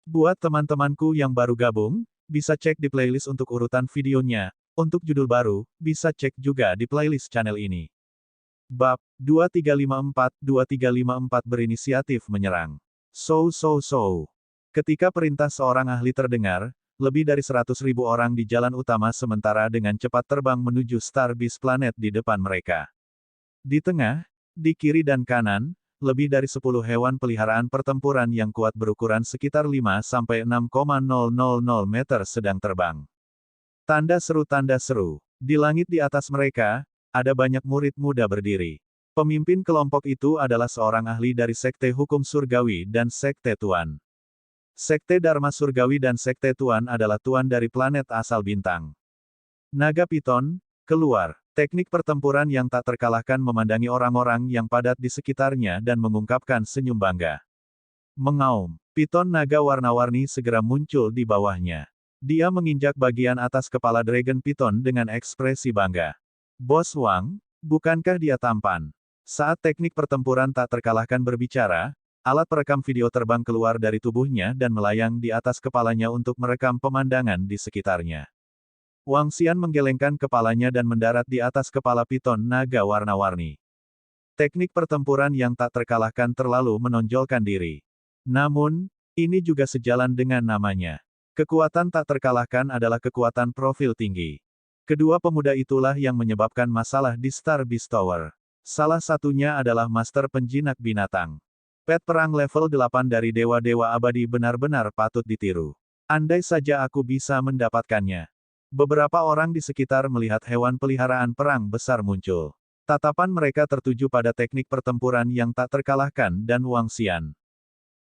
Buat teman-temanku yang baru gabung, bisa cek di playlist untuk urutan videonya. Untuk judul baru, bisa cek juga di playlist channel ini. Bab 2354 berinisiatif menyerang. So. Ketika perintah seorang ahli terdengar, lebih dari 100.000 orang di jalan utama sementara dengan cepat terbang menuju Star Beast Planet di depan mereka. Di tengah, di kiri dan kanan, lebih dari 10 hewan peliharaan pertempuran yang kuat berukuran sekitar 5-6,000 meter sedang terbang. Tanda seru. Di langit di atas mereka, ada banyak murid muda berdiri. Pemimpin kelompok itu adalah seorang ahli dari Sekte Hukum Surgawi dan Sekte Tuan. Sekte Dharma Surgawi dan Sekte Tuan adalah tuan dari planet asal bintang. Naga Piton, keluar. Teknik pertempuran yang tak terkalahkan memandangi orang-orang yang padat di sekitarnya dan mengungkapkan senyum bangga. Mengaum. Piton naga warna-warni segera muncul di bawahnya. Dia menginjak bagian atas kepala Dragon Piton dengan ekspresi bangga. Bos Wang, bukankah dia tampan? Saat teknik pertempuran tak terkalahkan berbicara, alat perekam video terbang keluar dari tubuhnya dan melayang di atas kepalanya untuk merekam pemandangan di sekitarnya. Wang Xian menggelengkan kepalanya dan mendarat di atas kepala Piton naga warna-warni. Teknik pertempuran yang tak terkalahkan terlalu menonjolkan diri. Namun, ini juga sejalan dengan namanya. Kekuatan tak terkalahkan adalah kekuatan profil tinggi. Kedua pemuda itulah yang menyebabkan masalah di Star Beast Tower. Salah satunya adalah Master Penjinak Binatang. Pet perang level 8 dari Dewa-Dewa Abadi benar-benar patut ditiru. Andai saja aku bisa mendapatkannya. Beberapa orang di sekitar melihat hewan peliharaan perang besar muncul. Tatapan mereka tertuju pada teknik pertempuran yang tak terkalahkan dan Wang Xian.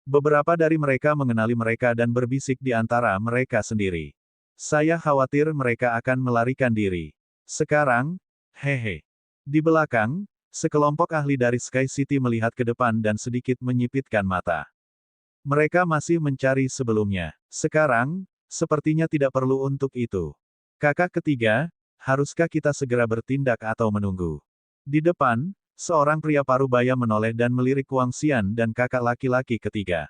Beberapa dari mereka mengenali mereka dan berbisik di antara mereka sendiri. Saya khawatir mereka akan melarikan diri. Sekarang, hehe. Di belakang, sekelompok ahli dari Sky City melihat ke depan dan sedikit menyipitkan mata. Mereka masih mencari sebelumnya. Sekarang, sepertinya tidak perlu untuk itu. Kakak ketiga, haruskah kita segera bertindak atau menunggu? Di depan, seorang pria parubaya menoleh dan melirik Wang Xian dan kakak laki-laki ketiga.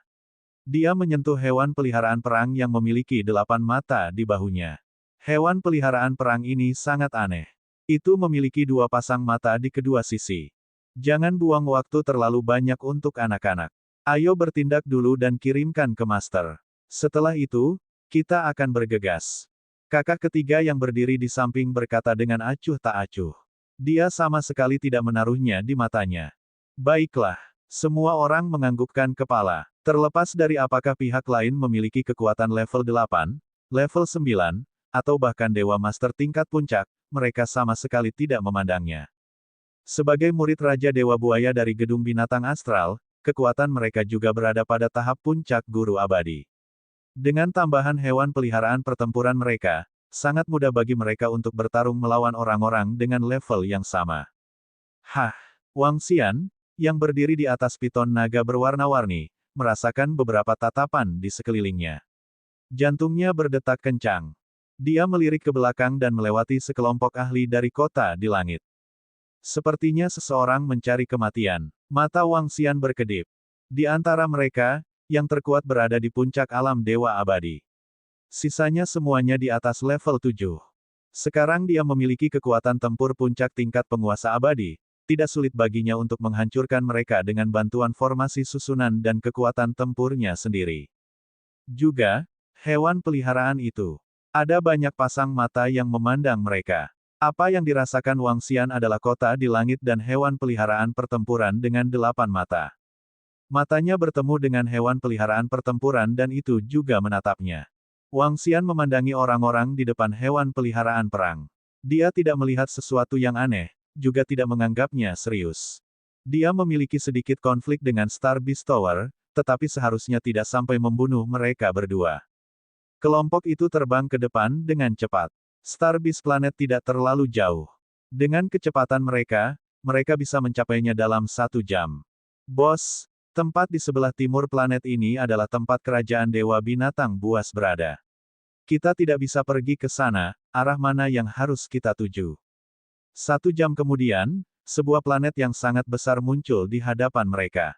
Dia menyentuh hewan peliharaan perang yang memiliki 8 mata di bahunya. Hewan peliharaan perang ini sangat aneh. Itu memiliki 2 pasang mata di kedua sisi. Jangan buang waktu terlalu banyak untuk anak-anak. Ayo bertindak dulu dan kirimkan ke Master. Setelah itu, kita akan bergegas. Kakak ketiga yang berdiri di samping berkata dengan acuh tak acuh. Dia sama sekali tidak menaruhnya di matanya. Baiklah, semua orang menganggukkan kepala. Terlepas dari apakah pihak lain memiliki kekuatan level 8, level 9, atau bahkan Dewa Master tingkat puncak, mereka sama sekali tidak memandangnya. Sebagai murid Raja Dewa Buaya dari Gedung Binatang Astral, kekuatan mereka juga berada pada tahap puncak Guru Abadi. Dengan tambahan hewan peliharaan pertempuran mereka, sangat mudah bagi mereka untuk bertarung melawan orang-orang dengan level yang sama. Hah! Wang Xian, yang berdiri di atas piton naga berwarna-warni, merasakan beberapa tatapan di sekelilingnya. Jantungnya berdetak kencang. Dia melirik ke belakang dan melewati sekelompok ahli dari kota di langit. Sepertinya seseorang mencari kematian. Mata Wang Xian berkedip. Di antara mereka, yang terkuat berada di puncak alam Dewa Abadi. Sisanya semuanya di atas level 7. Sekarang dia memiliki kekuatan tempur puncak tingkat penguasa abadi, tidak sulit baginya untuk menghancurkan mereka dengan bantuan formasi susunan dan kekuatan tempurnya sendiri. Juga, hewan peliharaan itu. Ada banyak pasang mata yang memandang mereka. Apa yang dirasakan Wang Xian adalah kota di langit dan hewan peliharaan pertempuran dengan 8 mata. Matanya bertemu dengan hewan peliharaan pertempuran dan itu juga menatapnya. Wang Xian memandangi orang-orang di depan hewan peliharaan perang. Dia tidak melihat sesuatu yang aneh, juga tidak menganggapnya serius. Dia memiliki sedikit konflik dengan Star Beast Tower, tetapi seharusnya tidak sampai membunuh mereka berdua. Kelompok itu terbang ke depan dengan cepat. Star Beast Planet tidak terlalu jauh. Dengan kecepatan mereka, mereka bisa mencapainya dalam 1 jam. Bos, tempat di sebelah timur planet ini adalah tempat kerajaan Dewa Binatang Buas berada. Kita tidak bisa pergi ke sana, arah mana yang harus kita tuju. 1 jam kemudian, sebuah planet yang sangat besar muncul di hadapan mereka.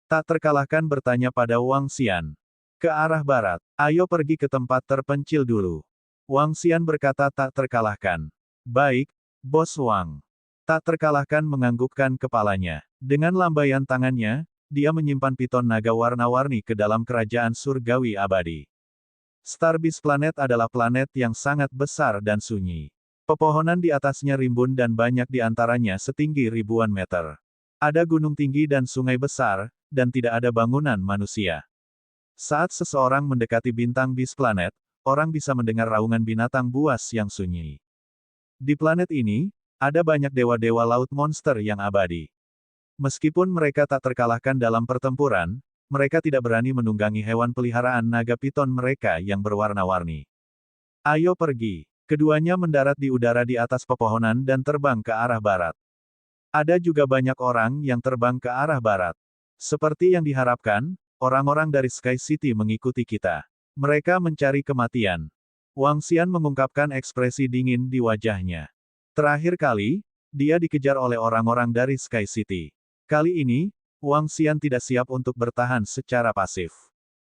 Tak terkalahkan bertanya pada Wang Xian. Ke arah barat. Ayo pergi ke tempat terpencil dulu. Wang Xian berkata tak terkalahkan. Baik, Bos Wang. Tak terkalahkan menganggukkan kepalanya. Dengan lambaian tangannya, dia menyimpan piton naga warna-warni ke dalam kerajaan surgawi abadi. Starbase Planet adalah planet yang sangat besar dan sunyi. Pepohonan di atasnya rimbun dan banyak di antaranya setinggi ribuan meter. Ada gunung tinggi dan sungai besar, dan tidak ada bangunan manusia. Saat seseorang mendekati bintang bis planet, orang bisa mendengar raungan binatang buas yang sunyi. Di planet ini, ada banyak dewa-dewa laut monster yang abadi. Meskipun mereka tak terkalahkan dalam pertempuran, mereka tidak berani menunggangi hewan peliharaan naga piton mereka yang berwarna-warni. Ayo pergi. Keduanya mendarat di udara di atas pepohonan dan terbang ke arah barat. Ada juga banyak orang yang terbang ke arah barat. Seperti yang diharapkan, orang-orang dari Sky City mengikuti kita. Mereka mencari kematian. Wang Xian mengungkapkan ekspresi dingin di wajahnya. Terakhir kali, dia dikejar oleh orang-orang dari Sky City. Kali ini, Wang Xian tidak siap untuk bertahan secara pasif.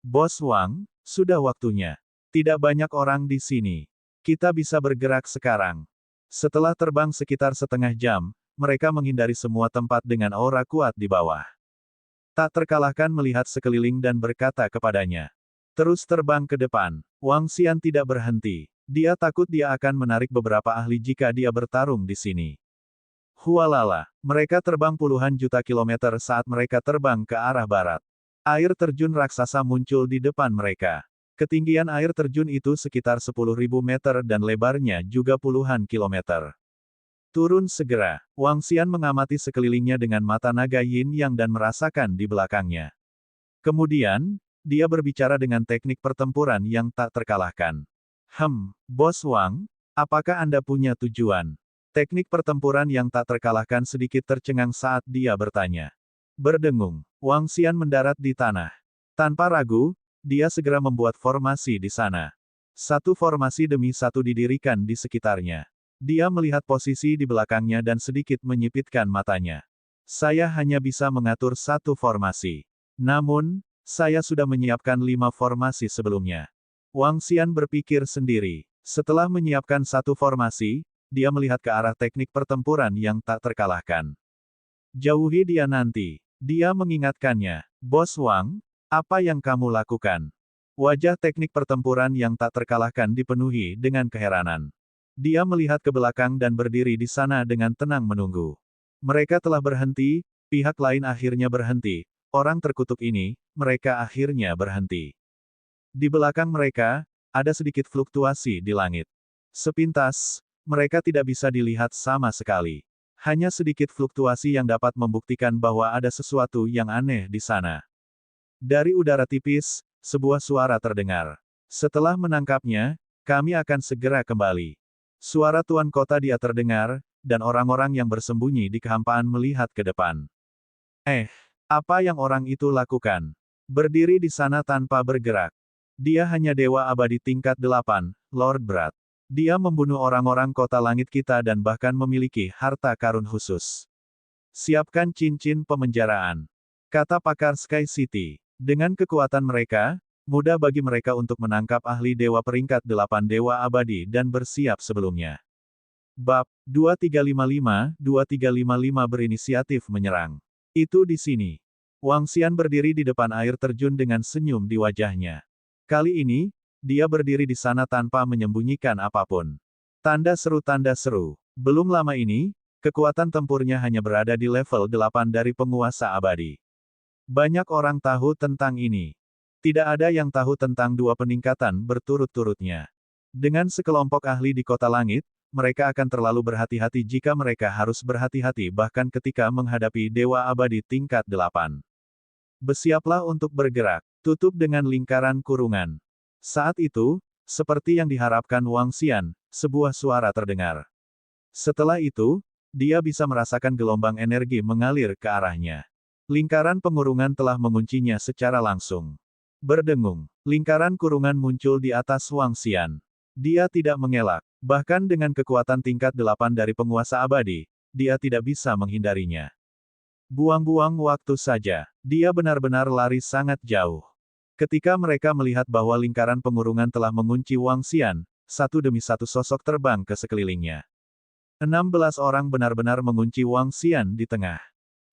Bos Wang, sudah waktunya. Tidak banyak orang di sini. Kita bisa bergerak sekarang. Setelah terbang sekitar setengah jam, mereka menghindari semua tempat dengan aura kuat di bawah. Tak terkalahkan melihat sekeliling dan berkata kepadanya. Terus terbang ke depan. Wang Xian tidak berhenti. Dia takut dia akan menarik beberapa ahli jika dia bertarung di sini. Hualala, mereka terbang puluhan juta kilometer saat mereka terbang ke arah barat. Air terjun raksasa muncul di depan mereka. Ketinggian air terjun itu sekitar 10.000 meter dan lebarnya juga puluhan kilometer. Turun segera. Wang Xian mengamati sekelilingnya dengan mata naga yin yang dan merasakan di belakangnya. Kemudian, dia berbicara dengan teknik pertempuran yang tak terkalahkan. Bos Wang, apakah Anda punya tujuan? Teknik pertempuran yang tak terkalahkan sedikit tercengang saat dia bertanya. Berdengung, Wang Xian mendarat di tanah. Tanpa ragu, dia segera membuat formasi di sana. Satu formasi demi satu didirikan di sekitarnya. Dia melihat posisi di belakangnya dan sedikit menyipitkan matanya. Saya hanya bisa mengatur satu formasi. Namun, saya sudah menyiapkan 5 formasi sebelumnya. Wang Xian berpikir sendiri. Setelah menyiapkan satu formasi, dia melihat ke arah teknik pertempuran yang tak terkalahkan. Jauhi dia nanti. Dia mengingatkannya. Bos Wang, apa yang kamu lakukan? Wajah teknik pertempuran yang tak terkalahkan dipenuhi dengan keheranan. Dia melihat ke belakang dan berdiri di sana dengan tenang menunggu. Mereka telah berhenti, pihak lain akhirnya berhenti. Orang terkutuk ini, mereka akhirnya berhenti. Di belakang mereka, ada sedikit fluktuasi di langit. Sepintas, mereka tidak bisa dilihat sama sekali. Hanya sedikit fluktuasi yang dapat membuktikan bahwa ada sesuatu yang aneh di sana. Dari udara tipis, sebuah suara terdengar. Setelah menangkapnya, kami akan segera kembali. Suara tuan kota dia terdengar, dan orang-orang yang bersembunyi di kehampaan melihat ke depan. Apa yang orang itu lakukan? Berdiri di sana tanpa bergerak. Dia hanya dewa abadi tingkat 8, Lord Brat. Dia membunuh orang-orang kota langit kita dan bahkan memiliki harta karun khusus. Siapkan cincin pemenjaraan. Kata pakar Sky City. Dengan kekuatan mereka, mudah bagi mereka untuk menangkap ahli dewa peringkat 8 dewa abadi dan bersiap sebelumnya. Bab 2355 berinisiatif menyerang. Itu di sini. Wang Xian berdiri di depan air terjun dengan senyum di wajahnya. Kali ini, dia berdiri di sana tanpa menyembunyikan apapun. Tanda seru. Belum lama ini, kekuatan tempurnya hanya berada di level 8 dari penguasa abadi. Banyak orang tahu tentang ini. Tidak ada yang tahu tentang 2 peningkatan berturut-turutnya. Dengan sekelompok ahli di kota langit, mereka akan terlalu berhati-hati jika mereka harus berhati-hati bahkan ketika menghadapi dewa abadi tingkat 8. Bersiaplah untuk bergerak. Tutup dengan lingkaran kurungan. Saat itu, seperti yang diharapkan Wang Xian, sebuah suara terdengar. Setelah itu, dia bisa merasakan gelombang energi mengalir ke arahnya. Lingkaran pengurungan telah menguncinya secara langsung. Berdengung, lingkaran kurungan muncul di atas Wang Xian. Dia tidak mengelak. Bahkan dengan kekuatan tingkat 8 dari penguasa abadi, dia tidak bisa menghindarinya. Buang-buang waktu saja. Dia benar-benar lari sangat jauh. Ketika mereka melihat bahwa lingkaran pengurungan telah mengunci Wang Xian, satu demi satu sosok terbang ke sekelilingnya. 16 orang benar-benar mengunci Wang Xian di tengah.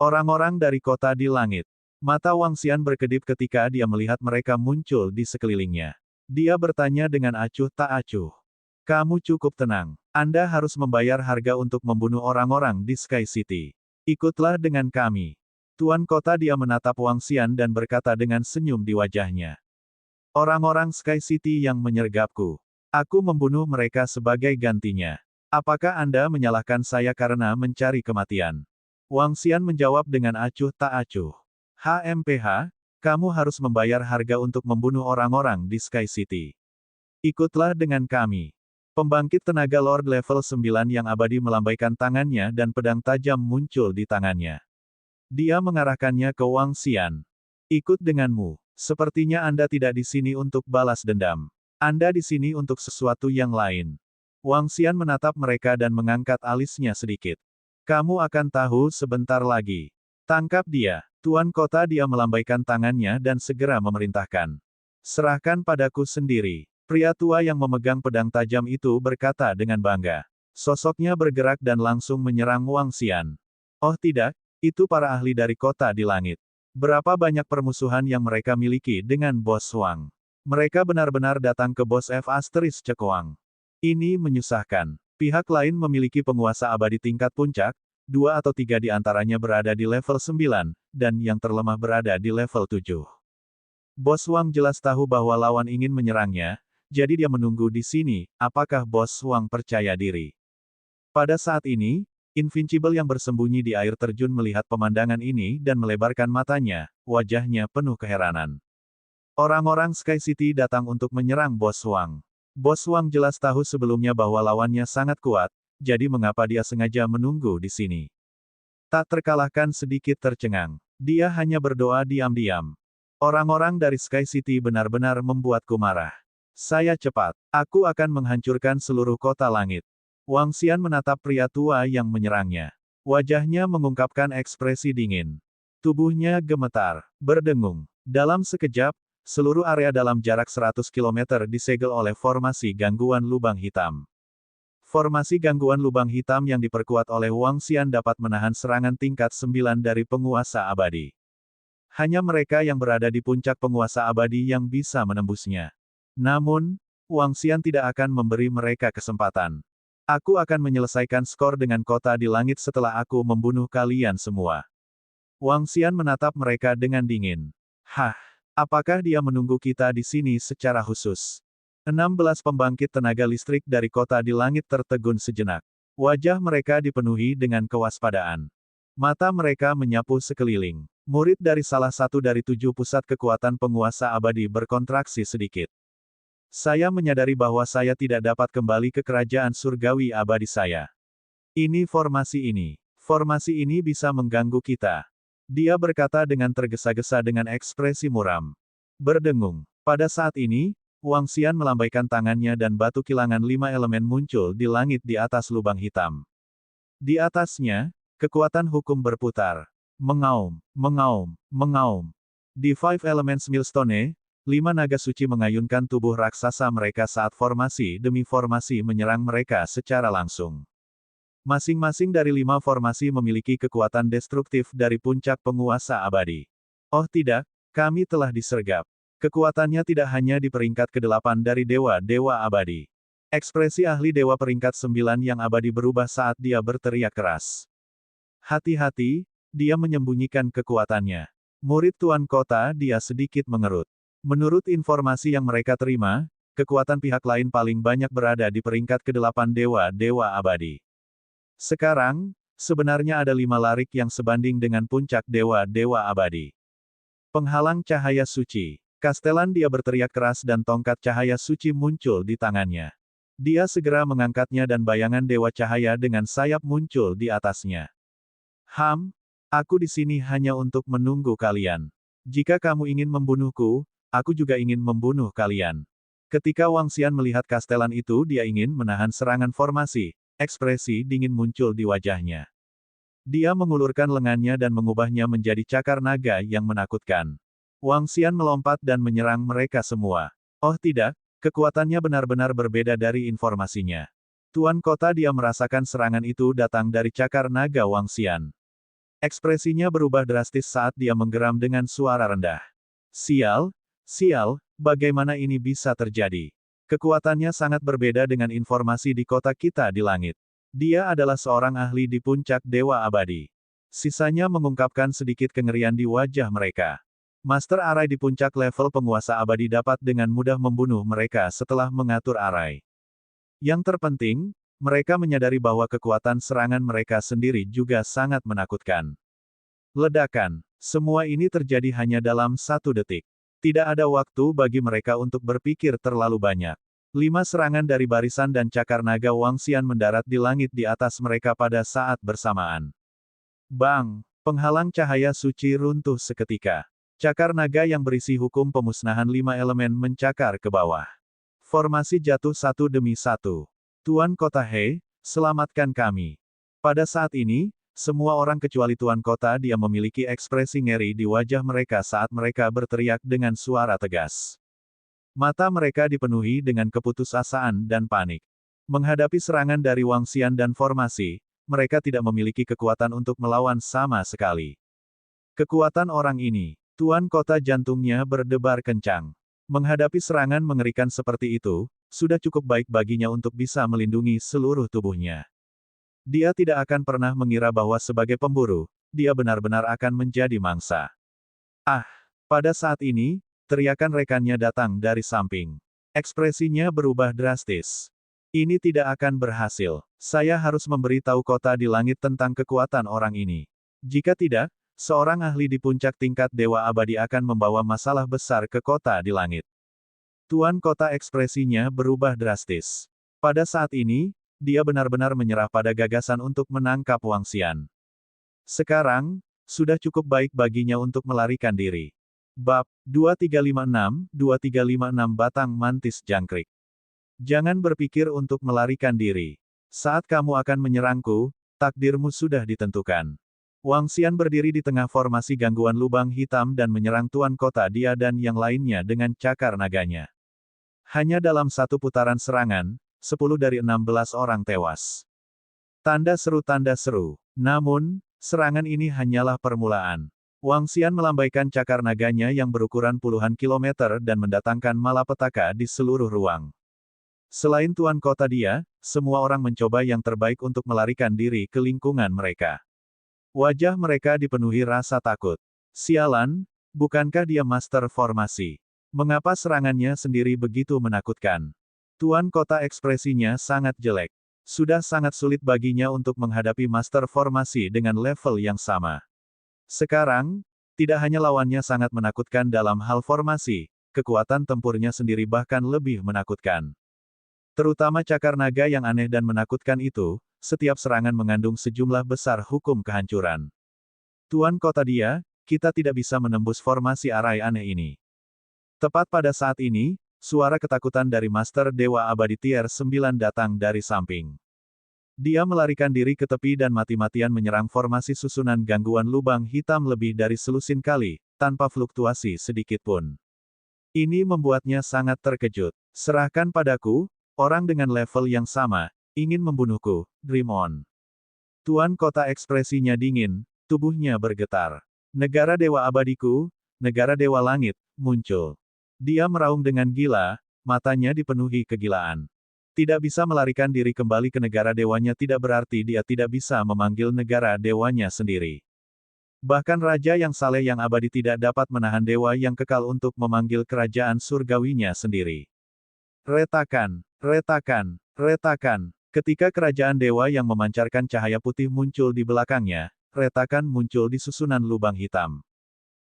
Orang-orang dari kota di langit. Mata Wang Xian berkedip ketika dia melihat mereka muncul di sekelilingnya. Dia bertanya dengan acuh tak acuh. Kamu cukup tenang. Anda harus membayar harga untuk membunuh orang-orang di Sky City. Ikutlah dengan kami. Tuan kota dia menatap Wang Xian dan berkata dengan senyum di wajahnya. Orang-orang Sky City yang menyergapku. Aku membunuh mereka sebagai gantinya. Apakah Anda menyalahkan saya karena mencari kematian? Wang Xian menjawab dengan acuh tak acuh. HMPH, kamu harus membayar harga untuk membunuh orang-orang di Sky City. Ikutlah dengan kami. Pembangkit tenaga Lord level 9 yang abadi melambaikan tangannya dan pedang tajam muncul di tangannya. Dia mengarahkannya ke Wang Xian. Ikut denganmu. Sepertinya Anda tidak di sini untuk balas dendam. Anda di sini untuk sesuatu yang lain. Wang Xian menatap mereka dan mengangkat alisnya sedikit. Kamu akan tahu sebentar lagi. Tangkap dia. Tuan kota dia melambaikan tangannya dan segera memerintahkan. Serahkan padaku sendiri. Pria tua yang memegang pedang tajam itu berkata dengan bangga. Sosoknya bergerak dan langsung menyerang Wang Xian. Oh tidak, itu para ahli dari kota di langit. Berapa banyak permusuhan yang mereka miliki dengan Bos Wang. Mereka benar-benar datang ke Bos F Asteris Cekoang. Ini menyusahkan. Pihak lain memiliki penguasa abadi tingkat puncak, 2 atau 3 di antaranya berada di level 9, dan yang terlemah berada di level 7. Bos Wang jelas tahu bahwa lawan ingin menyerangnya, jadi dia menunggu di sini. Apakah Bos Wang percaya diri? Pada saat ini, Invincible yang bersembunyi di air terjun melihat pemandangan ini dan melebarkan matanya, wajahnya penuh keheranan. Orang-orang Sky City datang untuk menyerang Bos Wang. Bos Wang jelas tahu sebelumnya bahwa lawannya sangat kuat, jadi mengapa dia sengaja menunggu di sini? Tak terkalahkan sedikit tercengang. Dia hanya berdoa diam-diam. Orang-orang dari Sky City benar-benar membuatku marah. Saya cepat. Aku akan menghancurkan seluruh kota langit. Wang Xian menatap pria tua yang menyerangnya. Wajahnya mengungkapkan ekspresi dingin. Tubuhnya gemetar, berdengung. Dalam sekejap, seluruh area dalam jarak 100 km disegel oleh formasi gangguan lubang hitam. Formasi gangguan lubang hitam yang diperkuat oleh Wang Xian dapat menahan serangan tingkat 9 dari penguasa abadi. Hanya mereka yang berada di puncak penguasa abadi yang bisa menembusnya. Namun, Wang Xian tidak akan memberi mereka kesempatan. Aku akan menyelesaikan skor dengan kota di langit setelah aku membunuh kalian semua. Wang Xian menatap mereka dengan dingin. Hah, apakah dia menunggu kita di sini secara khusus? 16 pembangkit tenaga listrik dari kota di langit tertegun sejenak. Wajah mereka dipenuhi dengan kewaspadaan. Mata mereka menyapu sekeliling. Murid dari salah satu dari 7 pusat kekuatan penguasa abadi berkontraksi sedikit. Saya menyadari bahwa saya tidak dapat kembali ke kerajaan surgawi abadi saya. Ini formasi ini. Formasi ini bisa mengganggu kita. Dia berkata dengan tergesa-gesa dengan ekspresi muram. Berdengung. Pada saat ini, Wang Xian melambaikan tangannya dan batu kilangan 5 elemen muncul di langit di atas lubang hitam. Di atasnya, kekuatan hukum berputar. Mengaum, mengaum, mengaum. Di Five Elements Millstone, 5 naga suci mengayunkan tubuh raksasa mereka saat formasi demi formasi menyerang mereka secara langsung. Masing-masing dari 5 formasi memiliki kekuatan destruktif dari puncak penguasa abadi. Oh tidak, kami telah disergap. Kekuatannya tidak hanya di peringkat ke-8 dari dewa-dewa abadi. Ekspresi ahli dewa peringkat 9 yang abadi berubah saat dia berteriak keras. Hati-hati, dia menyembunyikan kekuatannya. Murid Tuan Kota dia sedikit mengerut. Menurut informasi yang mereka terima, kekuatan pihak lain paling banyak berada di peringkat ke-8 dewa-dewa abadi. Sekarang, sebenarnya ada 5 larik yang sebanding dengan puncak dewa-dewa abadi. Penghalang cahaya suci. Kastelan dia berteriak keras dan tongkat cahaya suci muncul di tangannya. Dia segera mengangkatnya dan bayangan dewa cahaya dengan sayap muncul di atasnya. Aku di sini hanya untuk menunggu kalian. Jika kamu ingin membunuhku, aku juga ingin membunuh kalian. Ketika Wang Xian melihat kastelan itu dia ingin menahan serangan formasi, ekspresi dingin muncul di wajahnya. Dia mengulurkan lengannya dan mengubahnya menjadi cakar naga yang menakutkan. Wang Xian melompat dan menyerang mereka semua. Oh tidak, kekuatannya benar-benar berbeda dari informasinya. Tuan Kota dia merasakan serangan itu datang dari cakar naga Wang Xian. Ekspresinya berubah drastis saat dia menggeram dengan suara rendah. Sial, sial, bagaimana ini bisa terjadi? Kekuatannya sangat berbeda dengan informasi di kota kita di langit. Dia adalah seorang ahli di puncak Dewa Abadi. Sisanya mengungkapkan sedikit kengerian di wajah mereka. Master Arai di puncak level penguasa abadi dapat dengan mudah membunuh mereka setelah mengatur Arai. Yang terpenting, mereka menyadari bahwa kekuatan serangan mereka sendiri juga sangat menakutkan. Ledakan. Semua ini terjadi hanya dalam 1 detik. Tidak ada waktu bagi mereka untuk berpikir terlalu banyak. 5 serangan dari barisan dan cakar naga Wang Xian mendarat di langit di atas mereka pada saat bersamaan. Bang! Penghalang cahaya suci runtuh seketika. Cakar naga yang berisi hukum pemusnahan 5 elemen mencakar ke bawah. Formasi jatuh satu demi satu. Tuan Kota He, selamatkan kami. Pada saat ini, semua orang kecuali Tuan Kota dia memiliki ekspresi ngeri di wajah mereka saat mereka berteriak dengan suara tegas. Mata mereka dipenuhi dengan keputusasaan dan panik. Menghadapi serangan dari Wang Xian dan formasi, mereka tidak memiliki kekuatan untuk melawan sama sekali. Kekuatan orang ini. Tuan Kota jantungnya berdebar kencang. Menghadapi serangan mengerikan seperti itu, sudah cukup baik baginya untuk bisa melindungi seluruh tubuhnya. Dia tidak akan pernah mengira bahwa sebagai pemburu, dia benar-benar akan menjadi mangsa. Ah! Pada saat ini, teriakan rekannya datang dari samping. Ekspresinya berubah drastis. Ini tidak akan berhasil. Saya harus memberitahu kota di langit tentang kekuatan orang ini. Jika tidak, seorang ahli di puncak tingkat Dewa Abadi akan membawa masalah besar ke kota di langit. Tuan Kota ekspresinya berubah drastis. Pada saat ini, dia benar-benar menyerah pada gagasan untuk menangkap Wang Xian. Sekarang, sudah cukup baik baginya untuk melarikan diri. Bab 2356 Batang Mantis Jangkrik. Jangan berpikir untuk melarikan diri. Saat kamu akan menyerangku, takdirmu sudah ditentukan. Wang Xian berdiri di tengah formasi gangguan lubang hitam dan menyerang Tuan Kota dia dan yang lainnya dengan cakar naganya. Hanya dalam 1 putaran serangan, 10 dari 16 orang tewas. Tanda seru. Namun, serangan ini hanyalah permulaan. Wang Xian melambaikan cakar naganya yang berukuran puluhan kilometer dan mendatangkan malapetaka di seluruh ruang. Selain Tuan Kota dia, semua orang mencoba yang terbaik untuk melarikan diri ke lingkungan mereka. Wajah mereka dipenuhi rasa takut. Sialan, bukankah dia master formasi? Mengapa serangannya sendiri begitu menakutkan? Tuan Kota ekspresinya sangat jelek. Sudah sangat sulit baginya untuk menghadapi master formasi dengan level yang sama. Sekarang, tidak hanya lawannya sangat menakutkan dalam hal formasi, kekuatan tempurnya sendiri bahkan lebih menakutkan. Terutama cakar naga yang aneh dan menakutkan itu, setiap serangan mengandung sejumlah besar hukum kehancuran. Tuan Kota dia, kita tidak bisa menembus formasi arai aneh ini. Tepat pada saat ini, suara ketakutan dari Master Dewa Abadi Tier 9 datang dari samping. Dia melarikan diri ke tepi dan mati-matian menyerang formasi susunan gangguan lubang hitam lebih dari selusin kali, tanpa fluktuasi sedikit pun. Ini membuatnya sangat terkejut. Serahkan padaku, orang dengan level yang sama, ingin membunuhku, Dream On. Tuan Kota ekspresinya dingin, tubuhnya bergetar. Negara Dewa Abadiku, negara Dewa Langit, muncul. Dia meraung dengan gila, matanya dipenuhi kegilaan. Tidak bisa melarikan diri kembali ke negara dewanya tidak berarti dia tidak bisa memanggil negara dewanya sendiri. Bahkan Raja yang saleh yang abadi tidak dapat menahan dewa yang kekal untuk memanggil kerajaan surgawinya sendiri. Retakan, retakan, retakan. Ketika kerajaan dewa yang memancarkan cahaya putih muncul di belakangnya, retakan muncul di susunan lubang hitam.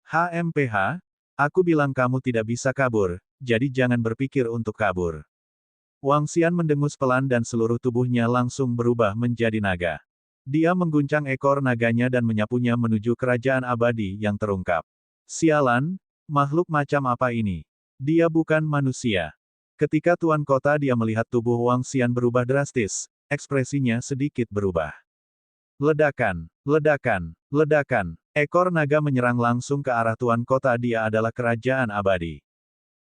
HMPH, aku bilang kamu tidak bisa kabur, jadi jangan berpikir untuk kabur. Wang Xian mendengus pelan dan seluruh tubuhnya langsung berubah menjadi naga. Dia mengguncang ekor naganya dan menyapunya menuju kerajaan abadi yang terungkap. Sialan, makhluk macam apa ini? Dia bukan manusia. Ketika Tuan Kota dia melihat tubuh Wang Xian berubah drastis, ekspresinya sedikit berubah. Ledakan, ledakan, ledakan. Ekor naga menyerang langsung ke arah tuan kota. Dia adalah kerajaan abadi.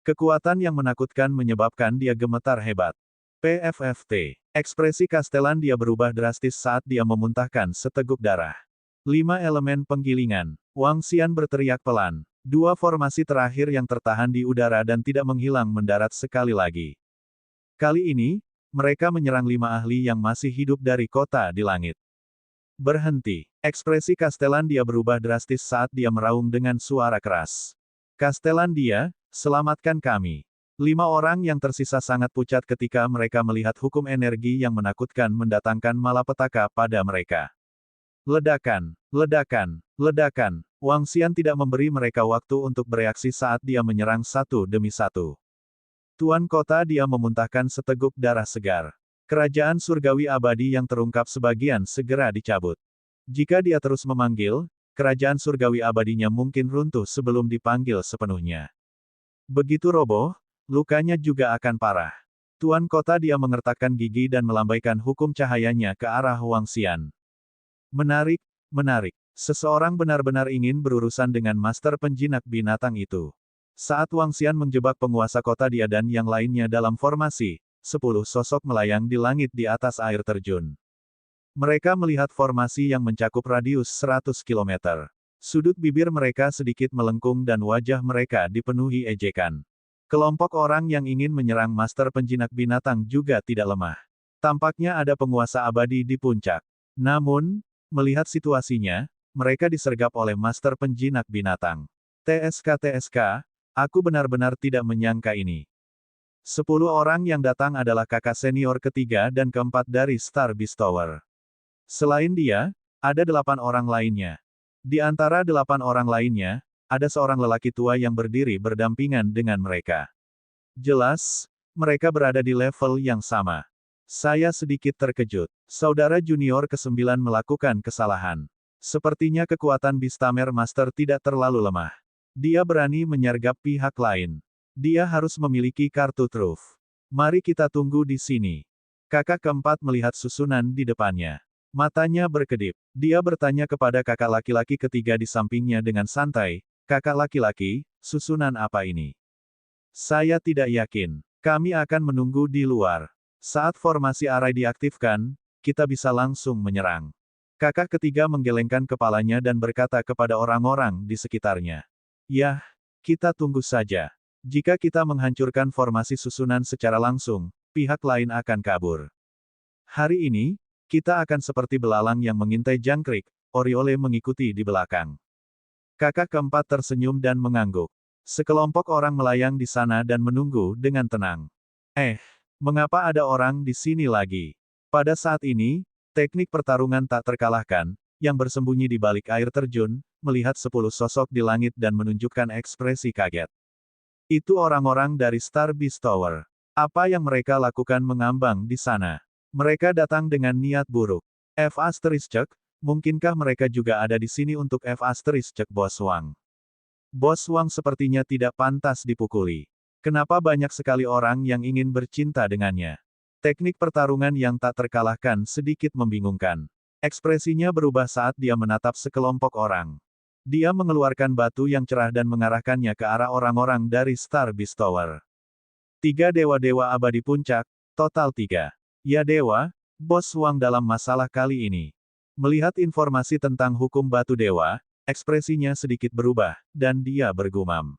Kekuatan yang menakutkan menyebabkan dia gemetar hebat. PFFT. Ekspresi Castellan dia berubah drastis saat dia memuntahkan seteguk darah. 5 elemen penggilingan. Wang Xian berteriak pelan. 2 formasi terakhir yang tertahan di udara dan tidak menghilang mendarat sekali lagi. Kali ini, mereka menyerang 5 ahli yang masih hidup dari kota di langit. Berhenti. Ekspresi Castellan dia berubah drastis saat dia meraung dengan suara keras. Castellan dia, selamatkan kami. 5 orang yang tersisa sangat pucat ketika mereka melihat hukum energi yang menakutkan mendatangkan malapetaka pada mereka. Ledakan, ledakan, ledakan. Wang Xian tidak memberi mereka waktu untuk bereaksi saat dia menyerang satu demi satu. Tuan kota dia memuntahkan seteguk darah segar. Kerajaan surgawi abadi yang terungkap sebagian segera dicabut. Jika dia terus memanggil, kerajaan surgawi abadinya mungkin runtuh sebelum dipanggil sepenuhnya. Begitu roboh, lukanya juga akan parah. Tuan kota dia mengertakkan gigi dan melambaikan hukum cahayanya ke arah Wang Xian. Menarik, menarik. Seseorang benar-benar ingin berurusan dengan master penjinak binatang itu. Saat Wang Xian menjebak penguasa kota dia dan yang lainnya dalam formasi, 10 sosok melayang di langit di atas air terjun. Mereka melihat formasi yang mencakup radius 100 km. Sudut bibir mereka sedikit melengkung dan wajah mereka dipenuhi ejekan. Kelompok orang yang ingin menyerang master penjinak binatang juga tidak lemah. Tampaknya ada penguasa abadi di puncak. Namun, melihat situasinya, mereka disergap oleh master penjinak binatang. TSK, aku benar-benar tidak menyangka ini. 10 orang yang datang adalah kakak senior ketiga dan keempat dari Star Beast Tower. Selain dia, ada 8 orang lainnya. Di antara 8 orang lainnya, ada seorang lelaki tua yang berdiri berdampingan dengan mereka. Jelas, mereka berada di level yang sama. Saya sedikit terkejut. Saudara junior ke-9 melakukan kesalahan. Sepertinya kekuatan Beastamer Master tidak terlalu lemah. Dia berani menyergap pihak lain. Dia harus memiliki kartu truf. Mari kita tunggu di sini. Kakak keempat melihat susunan di depannya. Matanya berkedip. Dia bertanya kepada kakak laki-laki ketiga di sampingnya dengan santai, "Kakak laki-laki, susunan apa ini?" "Saya tidak yakin. Kami akan menunggu di luar. Saat formasi arai diaktifkan, kita bisa langsung menyerang." Kakak ketiga menggelengkan kepalanya dan berkata kepada orang-orang di sekitarnya, "Yah, kita tunggu saja. Jika kita menghancurkan formasi susunan secara langsung, pihak lain akan kabur. Hari ini, kita akan seperti belalang yang mengintai jangkrik." Oriole mengikuti di belakang. Kakak keempat tersenyum dan mengangguk. Sekelompok orang melayang di sana dan menunggu dengan tenang. Mengapa ada orang di sini lagi? Pada saat ini, teknik pertarungan tak terkalahkan, yang bersembunyi di balik air terjun, melihat 10 sosok di langit dan menunjukkan ekspresi kaget. Itu orang-orang dari Star Beast Tower. Apa yang mereka lakukan mengambang di sana? Mereka datang dengan niat buruk. Mungkinkah mereka juga ada di sini untuk Bos Wang? Bos Wang sepertinya tidak pantas dipukuli. Kenapa banyak sekali orang yang ingin bercinta dengannya? Teknik pertarungan yang tak terkalahkan sedikit membingungkan. Ekspresinya berubah saat dia menatap sekelompok orang. Dia mengeluarkan batu yang cerah dan mengarahkannya ke arah orang-orang dari Star Beast Tower. 3 dewa-dewa abadi puncak, total 3. Ya dewa, Bos Wang dalam masalah kali ini. Melihat informasi tentang hukum batu dewa, ekspresinya sedikit berubah, dan dia bergumam.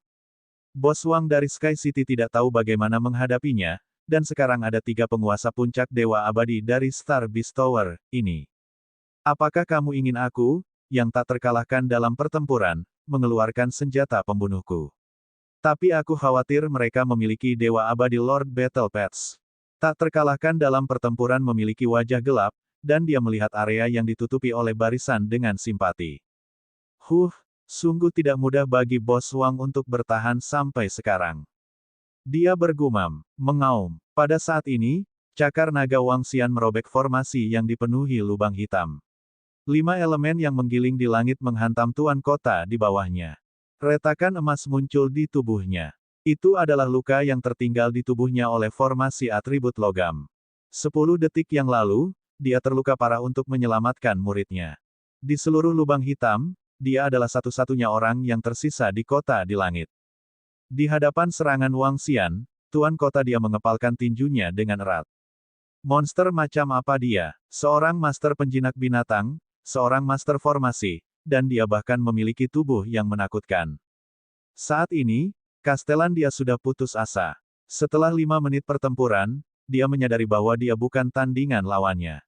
Bos Wang dari Sky City tidak tahu bagaimana menghadapinya, dan sekarang ada 3 penguasa puncak dewa abadi dari Star Beast Tower ini. Apakah kamu ingin aku, yang tak terkalahkan dalam pertempuran, mengeluarkan senjata pembunuhku? Tapi aku khawatir mereka memiliki dewa abadi Lord Battle Pets. Tak terkalahkan dalam pertempuran memiliki wajah gelap, dan dia melihat area yang ditutupi oleh barisan dengan simpati. Sungguh tidak mudah bagi Bos Wang untuk bertahan sampai sekarang. Dia bergumam, mengaum. Pada saat ini, cakar naga Wang Xian merobek formasi yang dipenuhi lubang hitam. 5 elemen yang menggiling di langit menghantam tuan kota di bawahnya. Retakan emas muncul di tubuhnya. Itu adalah luka yang tertinggal di tubuhnya oleh formasi atribut logam. 10 detik yang lalu, dia terluka parah untuk menyelamatkan muridnya. Di seluruh lubang hitam, dia adalah satu-satunya orang yang tersisa di kota di langit. Di hadapan serangan Wang Xian, Tuan Kota dia mengepalkan tinjunya dengan erat. Monster macam apa dia? Seorang master penjinak binatang, seorang master formasi, dan dia bahkan memiliki tubuh yang menakutkan. Saat ini, Castellan dia sudah putus asa. Setelah 5 menit pertempuran, dia menyadari bahwa dia bukan tandingan lawannya.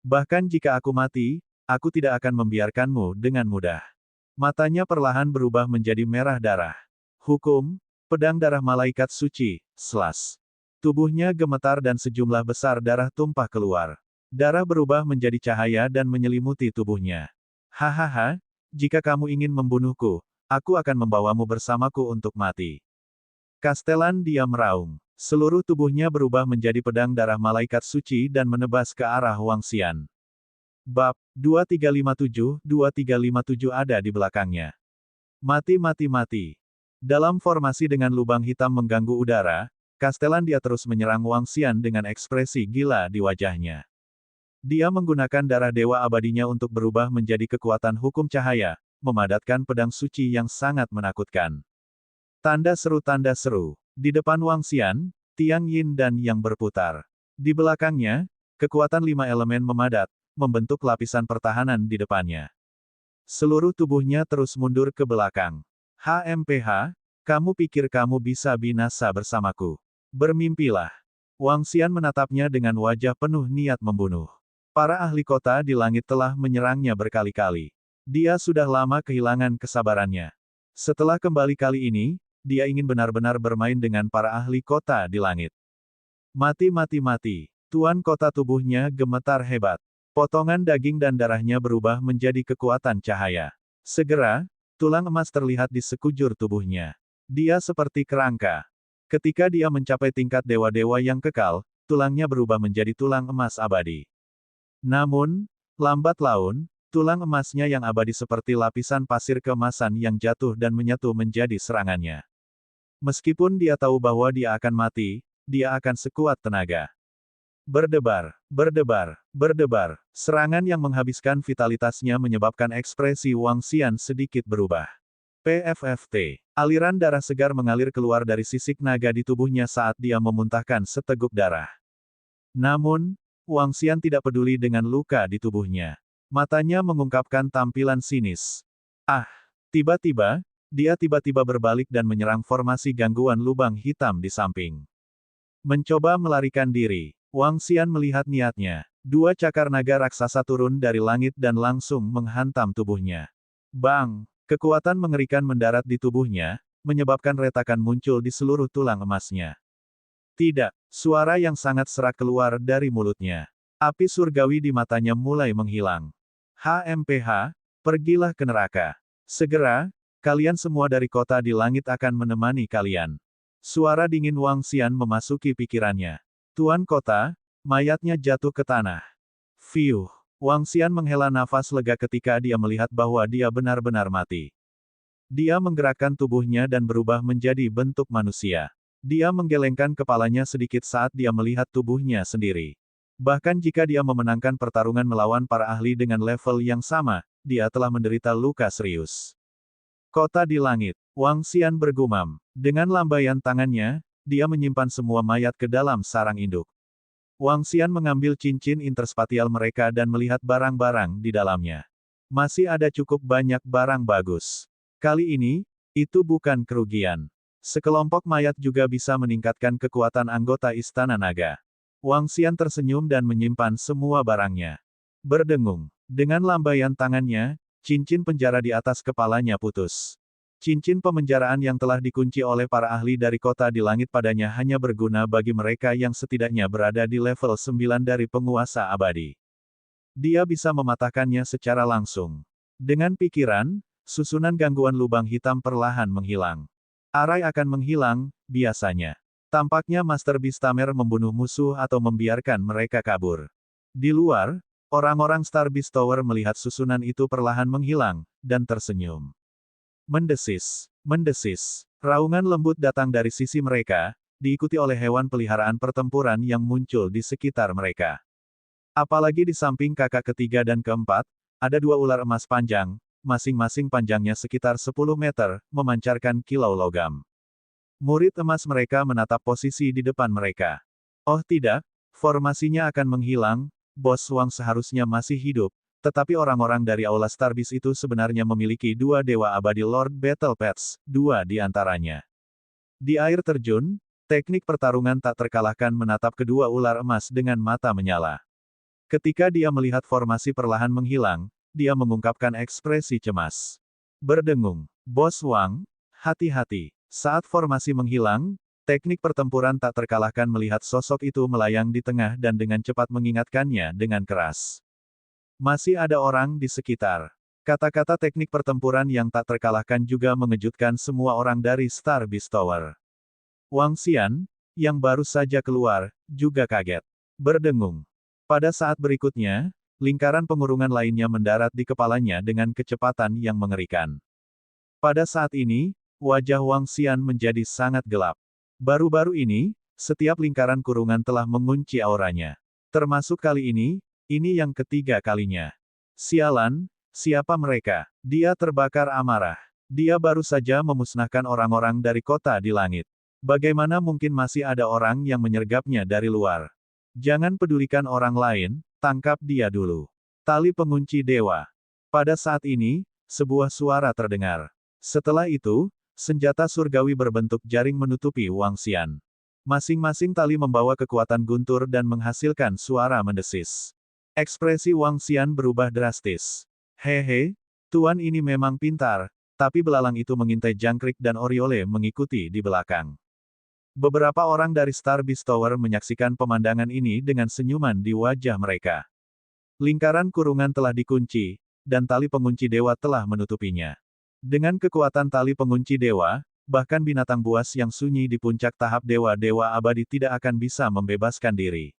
Bahkan jika aku mati, aku tidak akan membiarkanmu dengan mudah. Matanya perlahan berubah menjadi merah darah. Hukum, pedang darah malaikat suci, slash. Tubuhnya gemetar dan sejumlah besar darah tumpah keluar. Darah berubah menjadi cahaya dan menyelimuti tubuhnya. Hahaha, jika kamu ingin membunuhku, aku akan membawamu bersamaku untuk mati. Castellan dia meraung. Seluruh tubuhnya berubah menjadi pedang darah malaikat suci dan menebas ke arah Wang Xian. Bab 2357 ada di belakangnya. Mati mati mati. Dalam formasi dengan lubang hitam mengganggu udara, Castellan dia terus menyerang Wang Xian dengan ekspresi gila di wajahnya. Dia menggunakan darah dewa abadinya untuk berubah menjadi kekuatan hukum cahaya, memadatkan pedang suci yang sangat menakutkan. Tanda seru. Di depan Wang Xian, Tiang Yin dan Yang berputar. Di belakangnya, kekuatan 5 elemen memadat, membentuk lapisan pertahanan di depannya. Seluruh tubuhnya terus mundur ke belakang. HMPH, kamu pikir kamu bisa binasa bersamaku? Bermimpilah. Wang Xian menatapnya dengan wajah penuh niat membunuh. Para ahli kota di langit telah menyerangnya berkali-kali. Dia sudah lama kehilangan kesabarannya. Setelah kembali kali ini, dia ingin benar-benar bermain dengan para ahli kota di langit. Mati. Tuan kota tubuhnya gemetar hebat. Potongan daging dan darahnya berubah menjadi kekuatan cahaya. Segera, tulang emas terlihat di sekujur tubuhnya. Dia seperti kerangka. Ketika dia mencapai tingkat dewa-dewa yang kekal, tulangnya berubah menjadi tulang emas abadi. Namun, lambat laun, tulang emasnya yang abadi seperti lapisan pasir keemasan yang jatuh dan menyatu menjadi serangannya. Meskipun dia tahu bahwa dia akan mati, dia akan sekuat tenaga. Berdebar. Serangan yang menghabiskan vitalitasnya menyebabkan ekspresi Wang Xian sedikit berubah. PFFT. Aliran darah segar mengalir keluar dari sisik naga di tubuhnya saat dia memuntahkan seteguk darah. Namun, Wang Xian tidak peduli dengan luka di tubuhnya. Matanya mengungkapkan tampilan sinis. Tiba-tiba, dia tiba-tiba berbalik dan menyerang formasi gangguan lubang hitam di samping. Mencoba melarikan diri. Wang Xian melihat niatnya. 2 cakar naga raksasa turun dari langit dan langsung menghantam tubuhnya. Bang! Kekuatan mengerikan mendarat di tubuhnya, menyebabkan retakan muncul di seluruh tulang emasnya. Tidak, suara yang sangat serak keluar dari mulutnya. Api surgawi di matanya mulai menghilang. HMPH, pergilah ke neraka. Segera, kalian semua dari kota di langit akan menemani kalian. Suara dingin Wang Xian memasuki pikirannya. Tuan kota, mayatnya jatuh ke tanah. Fiuh. Wang Xian menghela nafas lega ketika dia melihat bahwa dia benar-benar mati. Dia menggerakkan tubuhnya dan berubah menjadi bentuk manusia. Dia menggelengkan kepalanya sedikit saat dia melihat tubuhnya sendiri. Bahkan jika dia memenangkan pertarungan melawan para ahli dengan level yang sama, dia telah menderita luka serius. Kota di langit. Wang Xian bergumam. Dengan lambaian tangannya, dia menyimpan semua mayat ke dalam sarang induk. Wang Xian mengambil cincin interspatial mereka dan melihat barang-barang di dalamnya. Masih ada cukup banyak barang bagus. Kali ini, itu bukan kerugian. Sekelompok mayat juga bisa meningkatkan kekuatan anggota Istana Naga. Wang Xian tersenyum dan menyimpan semua barangnya. Berdengung. Dengan lambaian tangannya, cincin penjara di atas kepalanya putus. Cincin pemenjaraan yang telah dikunci oleh para ahli dari kota di langit padanya hanya berguna bagi mereka yang setidaknya berada di level 9 dari penguasa abadi. Dia bisa mematahkannya secara langsung. Dengan pikiran, susunan gangguan lubang hitam perlahan menghilang. Arai akan menghilang, biasanya. Tampaknya Master Beastamer membunuh musuh atau membiarkan mereka kabur. Di luar, orang-orang Star Beast Tower melihat susunan itu perlahan menghilang, dan tersenyum. Mendesis. Raungan lembut datang dari sisi mereka, diikuti oleh hewan peliharaan pertempuran yang muncul di sekitar mereka. Apalagi di samping kakak ketiga dan keempat, ada 2 ular emas panjang, masing-masing panjangnya sekitar 10 meter, memancarkan kilau logam. Murid emas mereka menatap posisi di depan mereka. Oh tidak, formasinya akan menghilang, Bos Wang seharusnya masih hidup, tetapi orang-orang dari Aula Starbase itu sebenarnya memiliki dua dewa abadi Lord Battle Pets, dua di antaranya. Di air terjun, teknik pertarungan tak terkalahkan menatap kedua ular emas dengan mata menyala. Ketika dia melihat formasi perlahan menghilang, dia mengungkapkan ekspresi cemas. Berdengung, Bos Wang, hati-hati. Saat formasi menghilang, teknik pertempuran tak terkalahkan melihat sosok itu melayang di tengah dan dengan cepat mengingatkannya dengan keras. Masih ada orang di sekitar. Kata-kata teknik pertempuran yang tak terkalahkan juga mengejutkan semua orang dari Starbase Tower. Wang Xian, yang baru saja keluar, juga kaget. Berdengung. Pada saat berikutnya, lingkaran pengurungan lainnya mendarat di kepalanya dengan kecepatan yang mengerikan. Pada saat ini, wajah Wang Xian menjadi sangat gelap. Baru-baru ini, setiap lingkaran kurungan telah mengunci auranya. Termasuk kali ini yang ketiga kalinya. Sialan, siapa mereka? Dia terbakar amarah. Dia baru saja memusnahkan orang-orang dari kota di langit. Bagaimana mungkin masih ada orang yang menyergapnya dari luar? Jangan pedulikan orang lain, tangkap dia dulu. Tali pengunci dewa. Pada saat ini, sebuah suara terdengar. Setelah itu, senjata surgawi berbentuk jaring menutupi Wang Xian. Masing-masing tali membawa kekuatan guntur dan menghasilkan suara mendesis. Ekspresi Wang Xian berubah drastis. Hehe, tuan ini memang pintar, tapi belalang itu mengintai jangkrik dan Oriole mengikuti di belakang. Beberapa orang dari Starbase Tower menyaksikan pemandangan ini dengan senyuman di wajah mereka. Lingkaran kurungan telah dikunci, dan tali pengunci dewa telah menutupinya. Dengan kekuatan tali pengunci dewa, bahkan binatang buas yang sunyi di puncak tahap dewa-dewa abadi tidak akan bisa membebaskan diri.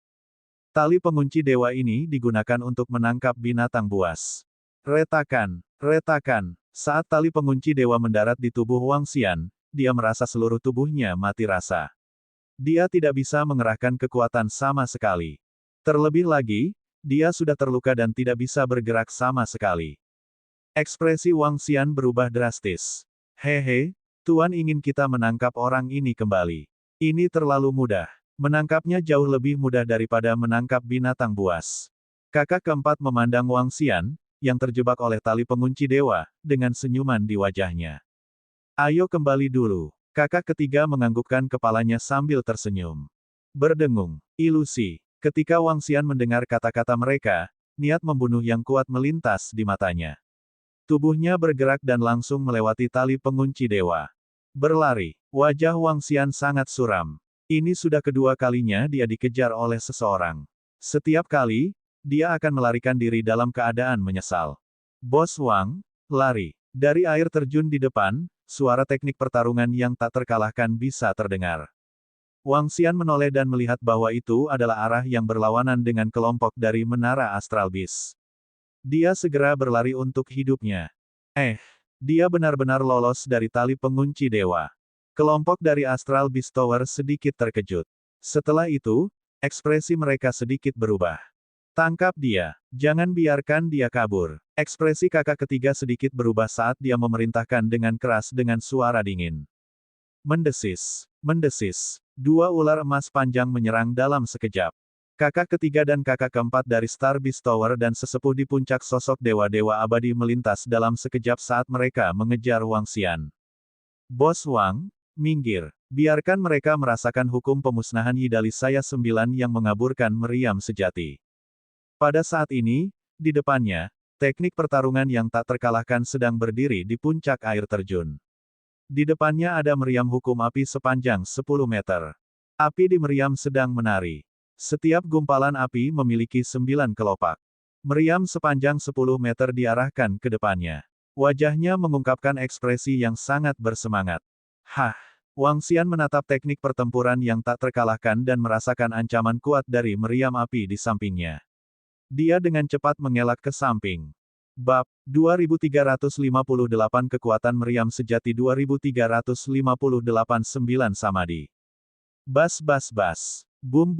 Tali pengunci dewa ini digunakan untuk menangkap binatang buas. Retakan, retakan. Saat tali pengunci dewa mendarat di tubuh Wang Xian, dia merasa seluruh tubuhnya mati rasa. Dia tidak bisa mengerahkan kekuatan sama sekali. Terlebih lagi, dia sudah terluka dan tidak bisa bergerak sama sekali. Ekspresi Wang Xian berubah drastis. Hehe, Tuan ingin kita menangkap orang ini kembali. Ini terlalu mudah. Menangkapnya jauh lebih mudah daripada menangkap binatang buas. Kakak keempat memandang Wang Xian, yang terjebak oleh tali pengunci dewa, dengan senyuman di wajahnya. Ayo kembali dulu. Kakak ketiga menganggukkan kepalanya sambil tersenyum. Berdengung. Ilusi. Ketika Wang Xian mendengar kata-kata mereka, niat membunuh yang kuat melintas di matanya. Tubuhnya bergerak dan langsung melewati tali pengunci dewa. Berlari. Wajah Wang Xian sangat suram. Ini sudah kedua kalinya dia dikejar oleh seseorang. Setiap kali, dia akan melarikan diri dalam keadaan menyesal. Bos Wang, lari. Dari air terjun di depan, suara teknik pertarungan yang tak terkalahkan bisa terdengar. Wang Xian menoleh dan melihat bahwa itu adalah arah yang berlawanan dengan kelompok dari Menara Astral Beast. Dia segera berlari untuk hidupnya. Dia benar-benar lolos dari tali pengunci dewa. Kelompok dari Astral Beast Tower sedikit terkejut. Setelah itu, ekspresi mereka sedikit berubah. Tangkap dia. Jangan biarkan dia kabur. Ekspresi kakak ketiga sedikit berubah saat dia memerintahkan dengan keras dengan suara dingin. Mendesis. Mendesis. Dua ular emas panjang menyerang dalam sekejap. Kakak ketiga dan kakak keempat dari Starbase Tower dan sesepuh di puncak sosok dewa-dewa abadi melintas dalam sekejap saat mereka mengejar Wang Xian. Bos Wang, minggir. Biarkan mereka merasakan hukum pemusnahan Yidali saya 9 yang mengaburkan meriam sejati. Pada saat ini, di depannya, teknik pertarungan yang tak terkalahkan sedang berdiri di puncak air terjun. Di depannya ada meriam hukum api sepanjang 10 meter. Api di meriam sedang menari. Setiap gumpalan api memiliki 9 kelopak. Meriam sepanjang 10 meter diarahkan ke depannya. Wajahnya mengungkapkan ekspresi yang sangat bersemangat. Hah! Wang Xian menatap teknik pertempuran yang tak terkalahkan dan merasakan ancaman kuat dari meriam api di sampingnya. Dia dengan cepat mengelak ke samping. Bab 2358 Kekuatan Meriam Sejati 2358 9 Samadi. Bas. Bum.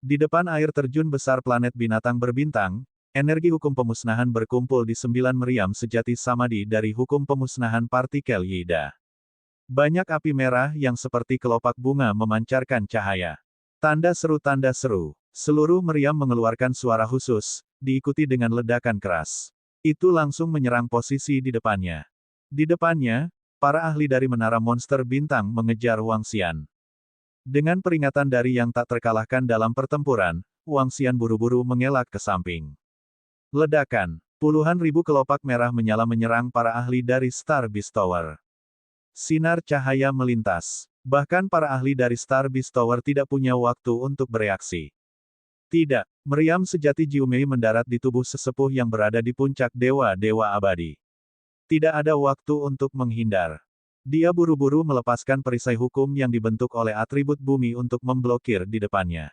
Di depan air terjun besar planet binatang berbintang, Energi hukum pemusnahan berkumpul di 9 meriam sejati samadhi dari hukum pemusnahan partikel Yida. Banyak api merah yang seperti kelopak bunga memancarkan cahaya. Tanda seru, tanda seru. Seluruh meriam mengeluarkan suara khusus, diikuti dengan ledakan keras. Itu langsung menyerang posisi di depannya. Di depannya, para ahli dari menara monster bintang mengejar Wang Xian. Dengan peringatan dari yang tak terkalahkan dalam pertempuran, Wang Xian buru-buru mengelak ke samping. Ledakan. Puluhan ribu kelopak merah menyala menyerang para ahli dari Star Beast Tower. Sinar cahaya melintas. Bahkan para ahli dari Star Beast Tower tidak punya waktu untuk bereaksi. Tidak, meriam sejati Jiumei mendarat di tubuh sesepuh yang berada di puncak dewa-dewa abadi. Tidak ada waktu untuk menghindar. Dia buru-buru melepaskan perisai hukum yang dibentuk oleh atribut bumi untuk memblokir di depannya.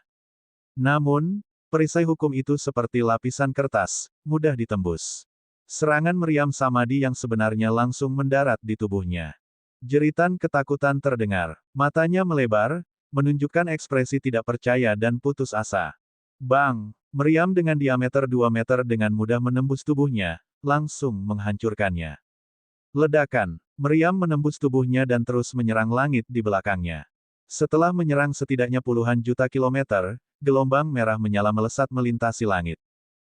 Namun, perisai hukum itu seperti lapisan kertas, mudah ditembus. Serangan meriam samadhi yang sebenarnya langsung mendarat di tubuhnya. Jeritan ketakutan terdengar. Matanya melebar, menunjukkan ekspresi tidak percaya dan putus asa. Bang! Meriam dengan diameter 2 meter dengan mudah menembus tubuhnya, langsung menghancurkannya. Ledakan. Meriam menembus tubuhnya dan terus menyerang langit di belakangnya. Setelah menyerang setidaknya puluhan juta kilometer, gelombang merah menyala melesat melintasi langit.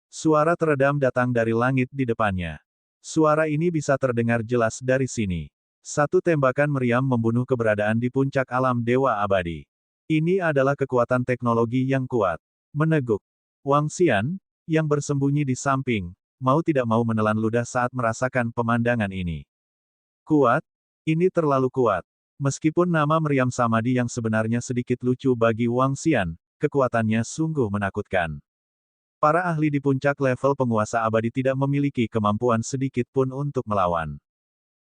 Suara teredam datang dari langit di depannya. Suara ini bisa terdengar jelas dari sini. Satu tembakan meriam membunuh keberadaan di puncak alam dewa abadi. Ini adalah kekuatan teknologi yang kuat. Meneguk. Wang Xian, yang bersembunyi di samping, mau tidak mau menelan ludah saat merasakan pemandangan ini. Kuat? Ini terlalu kuat. Meskipun nama meriam samadhi yang sebenarnya sedikit lucu bagi Wang Xian, kekuatannya sungguh menakutkan. Para ahli di puncak level penguasa abadi tidak memiliki kemampuan sedikit pun untuk melawan.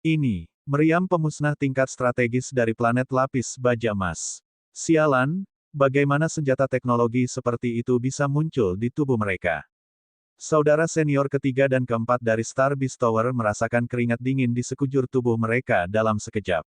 Ini, meriam pemusnah tingkat strategis dari planet lapis baja emas. Sialan, bagaimana senjata teknologi seperti itu bisa muncul di tubuh mereka? Saudara senior ketiga dan keempat dari Star Beast Tower merasakan keringat dingin di sekujur tubuh mereka dalam sekejap.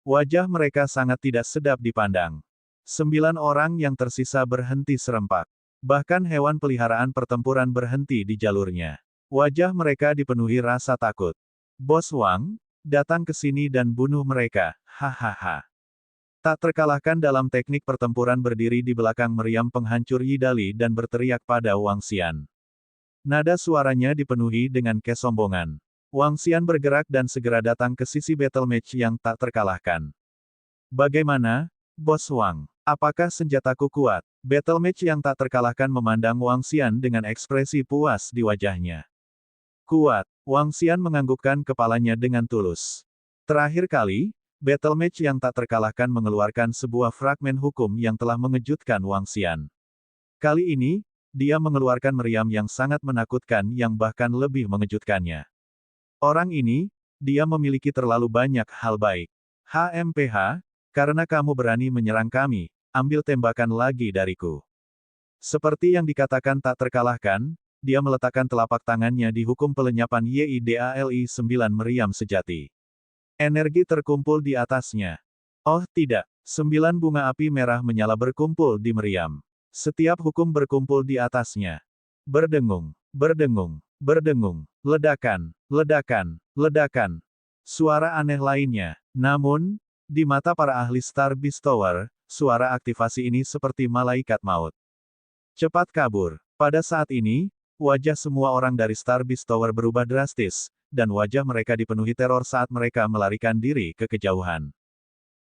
Wajah mereka sangat tidak sedap dipandang. 9 orang yang tersisa berhenti serempak. Bahkan hewan peliharaan pertempuran berhenti di jalurnya. Wajah mereka dipenuhi rasa takut. Bos Wang, datang ke sini dan bunuh mereka, hahaha. Tak terkalahkan dalam teknik pertempuran berdiri di belakang meriam penghancur Yidali dan berteriak pada Wang Xian. Nada suaranya dipenuhi dengan kesombongan. Wang Xian bergerak dan segera datang ke sisi battle match yang tak terkalahkan. Bagaimana, Bos Wang? Apakah senjataku kuat? Battle match yang tak terkalahkan memandang Wang Xian dengan ekspresi puas di wajahnya. Kuat. Wang Xian menganggukkan kepalanya dengan tulus. Terakhir kali, battle match yang tak terkalahkan mengeluarkan sebuah fragmen hukum yang telah mengejutkan Wang Xian. Kali ini, dia mengeluarkan meriam yang sangat menakutkan yang bahkan lebih mengejutkannya. Orang ini, dia memiliki terlalu banyak hal baik. HMPH, karena kamu berani menyerang kami, ambil tembakan lagi dariku. Seperti yang dikatakan tak terkalahkan, dia meletakkan telapak tangannya di hukum pelenyapan YIDALI 9 meriam sejati. Energi terkumpul di atasnya. Oh tidak, 9 bunga api merah menyala berkumpul di meriam. Setiap hukum berkumpul di atasnya. Berdengung, berdengung, berdengung, ledakan, ledakan, ledakan. Suara aneh lainnya. Namun, di mata para ahli Star Beast Tower, suara aktivasi ini seperti malaikat maut. Cepat kabur. Pada saat ini, wajah semua orang dari Star Beast Tower berubah drastis, dan wajah mereka dipenuhi teror saat mereka melarikan diri ke kejauhan.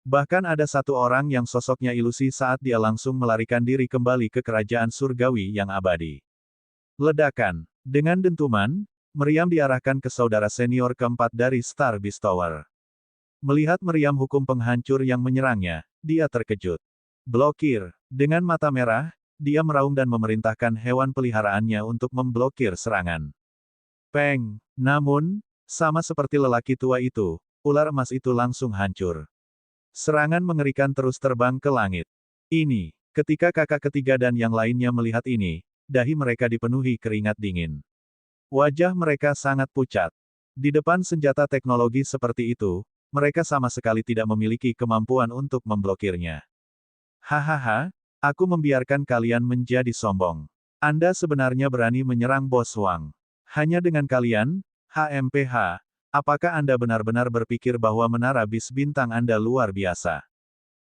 Bahkan ada satu orang yang sosoknya ilusi saat dia langsung melarikan diri kembali ke kerajaan surgawi yang abadi. Ledakan. Dengan dentuman, meriam diarahkan ke saudara senior keempat dari Star Beast Tower. Melihat meriam hukum penghancur yang menyerangnya, dia terkejut. Blokir. Dengan mata merah, dia meraung dan memerintahkan hewan peliharaannya untuk memblokir serangan. Peng. Namun, sama seperti lelaki tua itu, ular emas itu langsung hancur. Serangan mengerikan terus terbang ke langit. Ini, ketika kakak ketiga dan yang lainnya melihat ini, dahi mereka dipenuhi keringat dingin. Wajah mereka sangat pucat. Di depan senjata teknologi seperti itu, mereka sama sekali tidak memiliki kemampuan untuk memblokirnya. Hahaha, aku membiarkan kalian menjadi sombong. Anda sebenarnya berani menyerang Bos Wang. Hanya dengan kalian, HMPH, apakah Anda benar-benar berpikir bahwa menara bis bintang Anda luar biasa?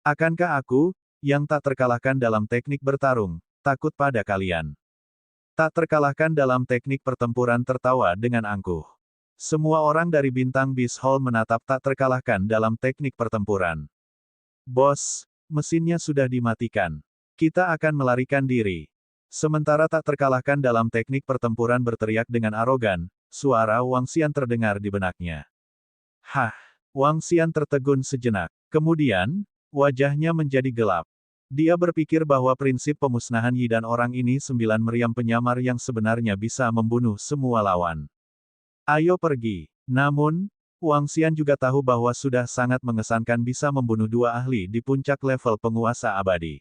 Akankah aku, yang tak terkalahkan dalam teknik bertarung, takut pada kalian? Tak terkalahkan dalam teknik pertempuran tertawa dengan angkuh. Semua orang dari bintang bis hall menatap tak terkalahkan dalam teknik pertempuran. Bos, mesinnya sudah dimatikan. Kita akan melarikan diri. Sementara tak terkalahkan dalam teknik pertempuran berteriak dengan arogan, suara Wang Xian terdengar di benaknya. Hah! Wang Xian tertegun sejenak. Kemudian, wajahnya menjadi gelap. Dia berpikir bahwa prinsip pemusnahan Yi dan orang ini 9 meriam penyamar yang sebenarnya bisa membunuh semua lawan. Ayo pergi. Namun, Wang Xian juga tahu bahwa sudah sangat mengesankan bisa membunuh 2 ahli di puncak level penguasa abadi.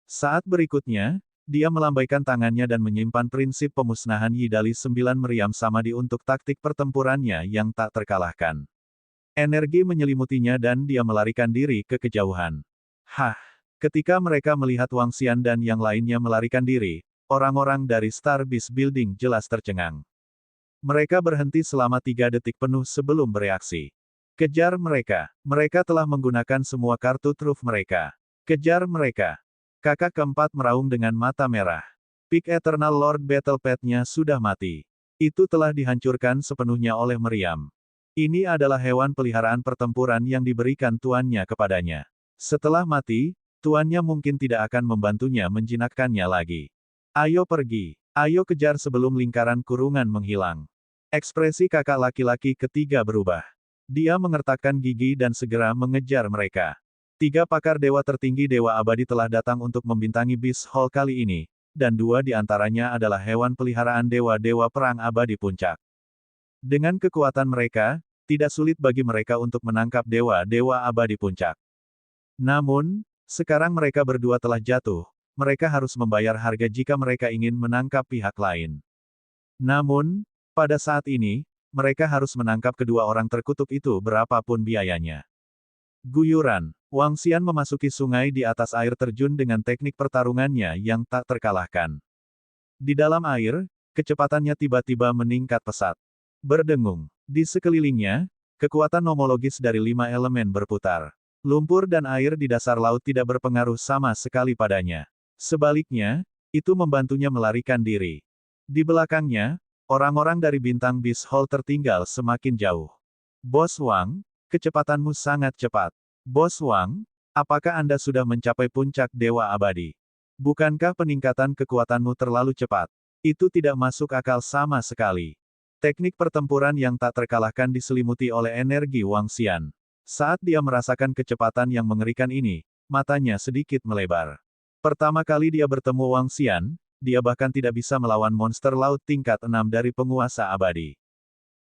Saat berikutnya, dia melambaikan tangannya dan menyimpan prinsip pemusnahan Yi dari 9 meriam samadi untuk taktik pertempurannya yang tak terkalahkan. Energi menyelimutinya dan dia melarikan diri ke kejauhan. Hah! Ketika mereka melihat Wang Xian dan yang lainnya melarikan diri, orang-orang dari Star Beast Building jelas tercengang. Mereka berhenti selama 3 detik penuh sebelum bereaksi. Kejar mereka. Mereka telah menggunakan semua kartu truf mereka. Kejar mereka. Kakak keempat meraung dengan mata merah. Peak Eternal Lord Battle Pet-nya sudah mati. Itu telah dihancurkan sepenuhnya oleh meriam. Ini adalah hewan peliharaan pertempuran yang diberikan tuannya kepadanya. Setelah mati, tuannya mungkin tidak akan membantunya menjinakkannya lagi. Ayo pergi. Ayo kejar sebelum lingkaran kurungan menghilang. Ekspresi kakak laki-laki ketiga berubah. Dia mengertakkan gigi dan segera mengejar mereka. 3 pakar dewa tertinggi dewa abadi telah datang untuk membintangi Beast Hall kali ini, dan 2 di antaranya adalah hewan peliharaan dewa-dewa perang abadi puncak. Dengan kekuatan mereka, tidak sulit bagi mereka untuk menangkap dewa-dewa abadi puncak. Namun, sekarang mereka berdua telah jatuh, mereka harus membayar harga jika mereka ingin menangkap pihak lain. Namun, pada saat ini, mereka harus menangkap kedua orang terkutuk itu berapapun biayanya. Guyuran, Wang Xian memasuki sungai di atas air terjun dengan teknik pertarungannya yang tak terkalahkan. Di dalam air, kecepatannya tiba-tiba meningkat pesat. Berdengung, di sekelilingnya, kekuatan nomologis dari 5 elemen berputar. Lumpur dan air di dasar laut tidak berpengaruh sama sekali padanya. Sebaliknya, itu membantunya melarikan diri. Di belakangnya, orang-orang dari bintang Beast Hall tertinggal semakin jauh. Bos Wang, kecepatanmu sangat cepat. Bos Wang, apakah Anda sudah mencapai puncak Dewa Abadi? Bukankah peningkatan kekuatanmu terlalu cepat? Itu tidak masuk akal sama sekali. Teknik pertempuran yang tak terkalahkan diselimuti oleh energi Wang Xian. Saat dia merasakan kecepatan yang mengerikan ini, matanya sedikit melebar. Pertama kali dia bertemu Wang Xian, dia bahkan tidak bisa melawan monster laut tingkat 6 dari penguasa abadi.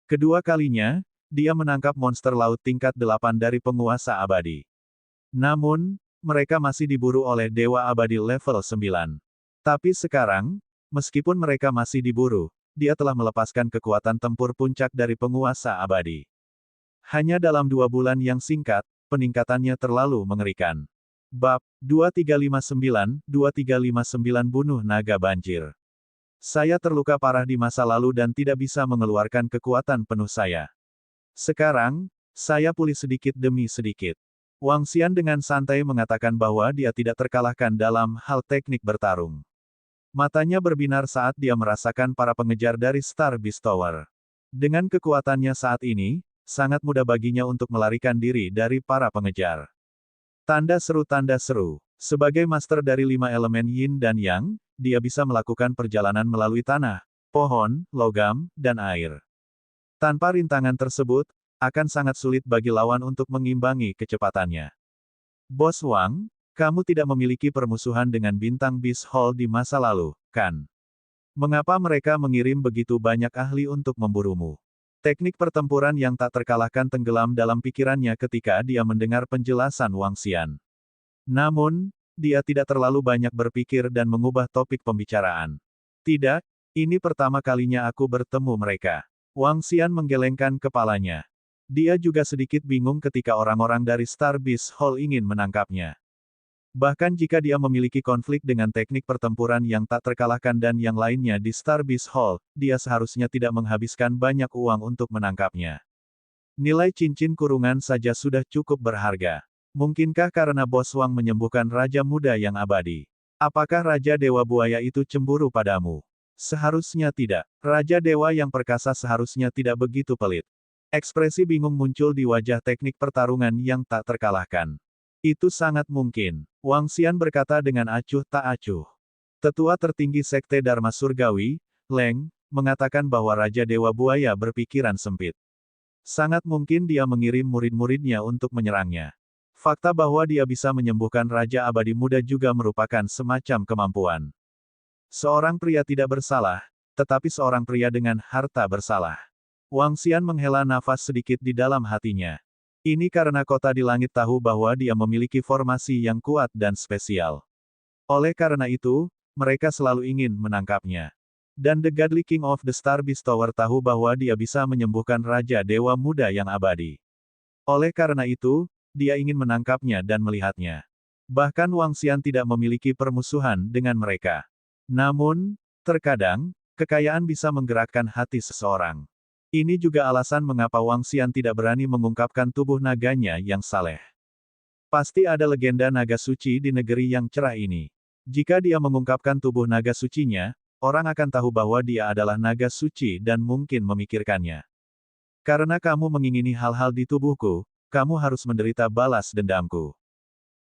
Kedua kalinya, dia menangkap monster laut tingkat 8 dari penguasa abadi. Namun, mereka masih diburu oleh dewa abadi level 9. Tapi sekarang, meskipun mereka masih diburu, dia telah melepaskan kekuatan tempur puncak dari penguasa abadi. Hanya dalam 2 bulan yang singkat, peningkatannya terlalu mengerikan. Bab 2359 bunuh naga banjir. Saya terluka parah di masa lalu dan tidak bisa mengeluarkan kekuatan penuh saya. Sekarang, saya pulih sedikit demi sedikit. Wang Xian dengan santai mengatakan bahwa dia tidak terkalahkan dalam hal teknik bertarung. Matanya berbinar saat dia merasakan para pengejar dari Star Beast Tower. Dengan kekuatannya saat ini, sangat mudah baginya untuk melarikan diri dari para pengejar. Tanda seru. Sebagai master dari 5 elemen yin dan yang, dia bisa melakukan perjalanan melalui tanah, pohon, logam, dan air. Tanpa rintangan tersebut, akan sangat sulit bagi lawan untuk mengimbangi kecepatannya. Bos Wang, kamu tidak memiliki permusuhan dengan bintang Beast Hall di masa lalu, kan? Mengapa mereka mengirim begitu banyak ahli untuk memburumu? Teknik pertempuran yang tak terkalahkan tenggelam dalam pikirannya ketika dia mendengar penjelasan Wang Xian. Namun, dia tidak terlalu banyak berpikir dan mengubah topik pembicaraan. Tidak, ini pertama kalinya aku bertemu mereka. Wang Xian menggelengkan kepalanya. Dia juga sedikit bingung ketika orang-orang dari Star Beast Hall ingin menangkapnya. Bahkan jika dia memiliki konflik dengan teknik pertempuran yang tak terkalahkan dan yang lainnya di Star Beast Hall, dia seharusnya tidak menghabiskan banyak uang untuk menangkapnya. Nilai cincin kurungan saja sudah cukup berharga. Mungkinkah karena Bos Wang menyembuhkan Raja Muda yang abadi? Apakah Raja Dewa Buaya itu cemburu padamu? Seharusnya tidak. Raja Dewa yang perkasa seharusnya tidak begitu pelit. Ekspresi bingung muncul di wajah teknik pertarungan yang tak terkalahkan. Itu sangat mungkin. Wang Xian berkata dengan acuh tak acuh. Tetua tertinggi Sekte Dharma Surgawi, Leng, mengatakan bahwa Raja Dewa Buaya berpikiran sempit. Sangat mungkin dia mengirim murid-muridnya untuk menyerangnya. Fakta bahwa dia bisa menyembuhkan Raja Abadi Muda juga merupakan semacam kemampuan. Seorang pria tidak bersalah, tetapi seorang pria dengan harta bersalah. Wang Xian menghela nafas sedikit di dalam hatinya. Ini karena kota di langit tahu bahwa dia memiliki formasi yang kuat dan spesial. Oleh karena itu, mereka selalu ingin menangkapnya. Dan The Godly King of the Star Beast Tower tahu bahwa dia bisa menyembuhkan Raja Dewa Muda yang abadi. Oleh karena itu, dia ingin menangkapnya dan melihatnya. Bahkan Wang Xian tidak memiliki permusuhan dengan mereka. Namun, terkadang, kekayaan bisa menggerakkan hati seseorang. Ini juga alasan mengapa Wang Xian tidak berani mengungkapkan tubuh naganya yang saleh. Pasti ada legenda naga suci di negeri yang cerah ini. Jika dia mengungkapkan tubuh naga sucinya, orang akan tahu bahwa dia adalah naga suci dan mungkin memikirkannya. Karena kamu mengingini hal-hal di tubuhku, kamu harus menderita balas dendamku.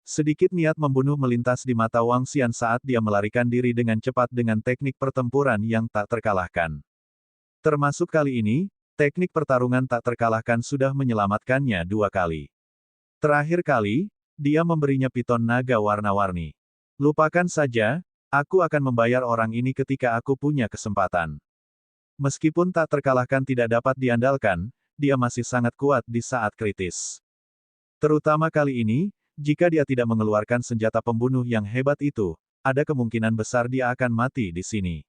Sedikit niat membunuh melintas di mata Wang Xian saat dia melarikan diri dengan cepat dengan teknik pertempuran yang tak terkalahkan. Termasuk kali ini, teknik pertarungan tak terkalahkan sudah menyelamatkannya 2 kali. Terakhir kali, dia memberinya piton naga warna-warni. Lupakan saja, aku akan membayar orang ini ketika aku punya kesempatan. Meskipun tak terkalahkan tidak dapat diandalkan, dia masih sangat kuat di saat kritis. Terutama kali ini, jika dia tidak mengeluarkan senjata pembunuh yang hebat itu, ada kemungkinan besar dia akan mati di sini.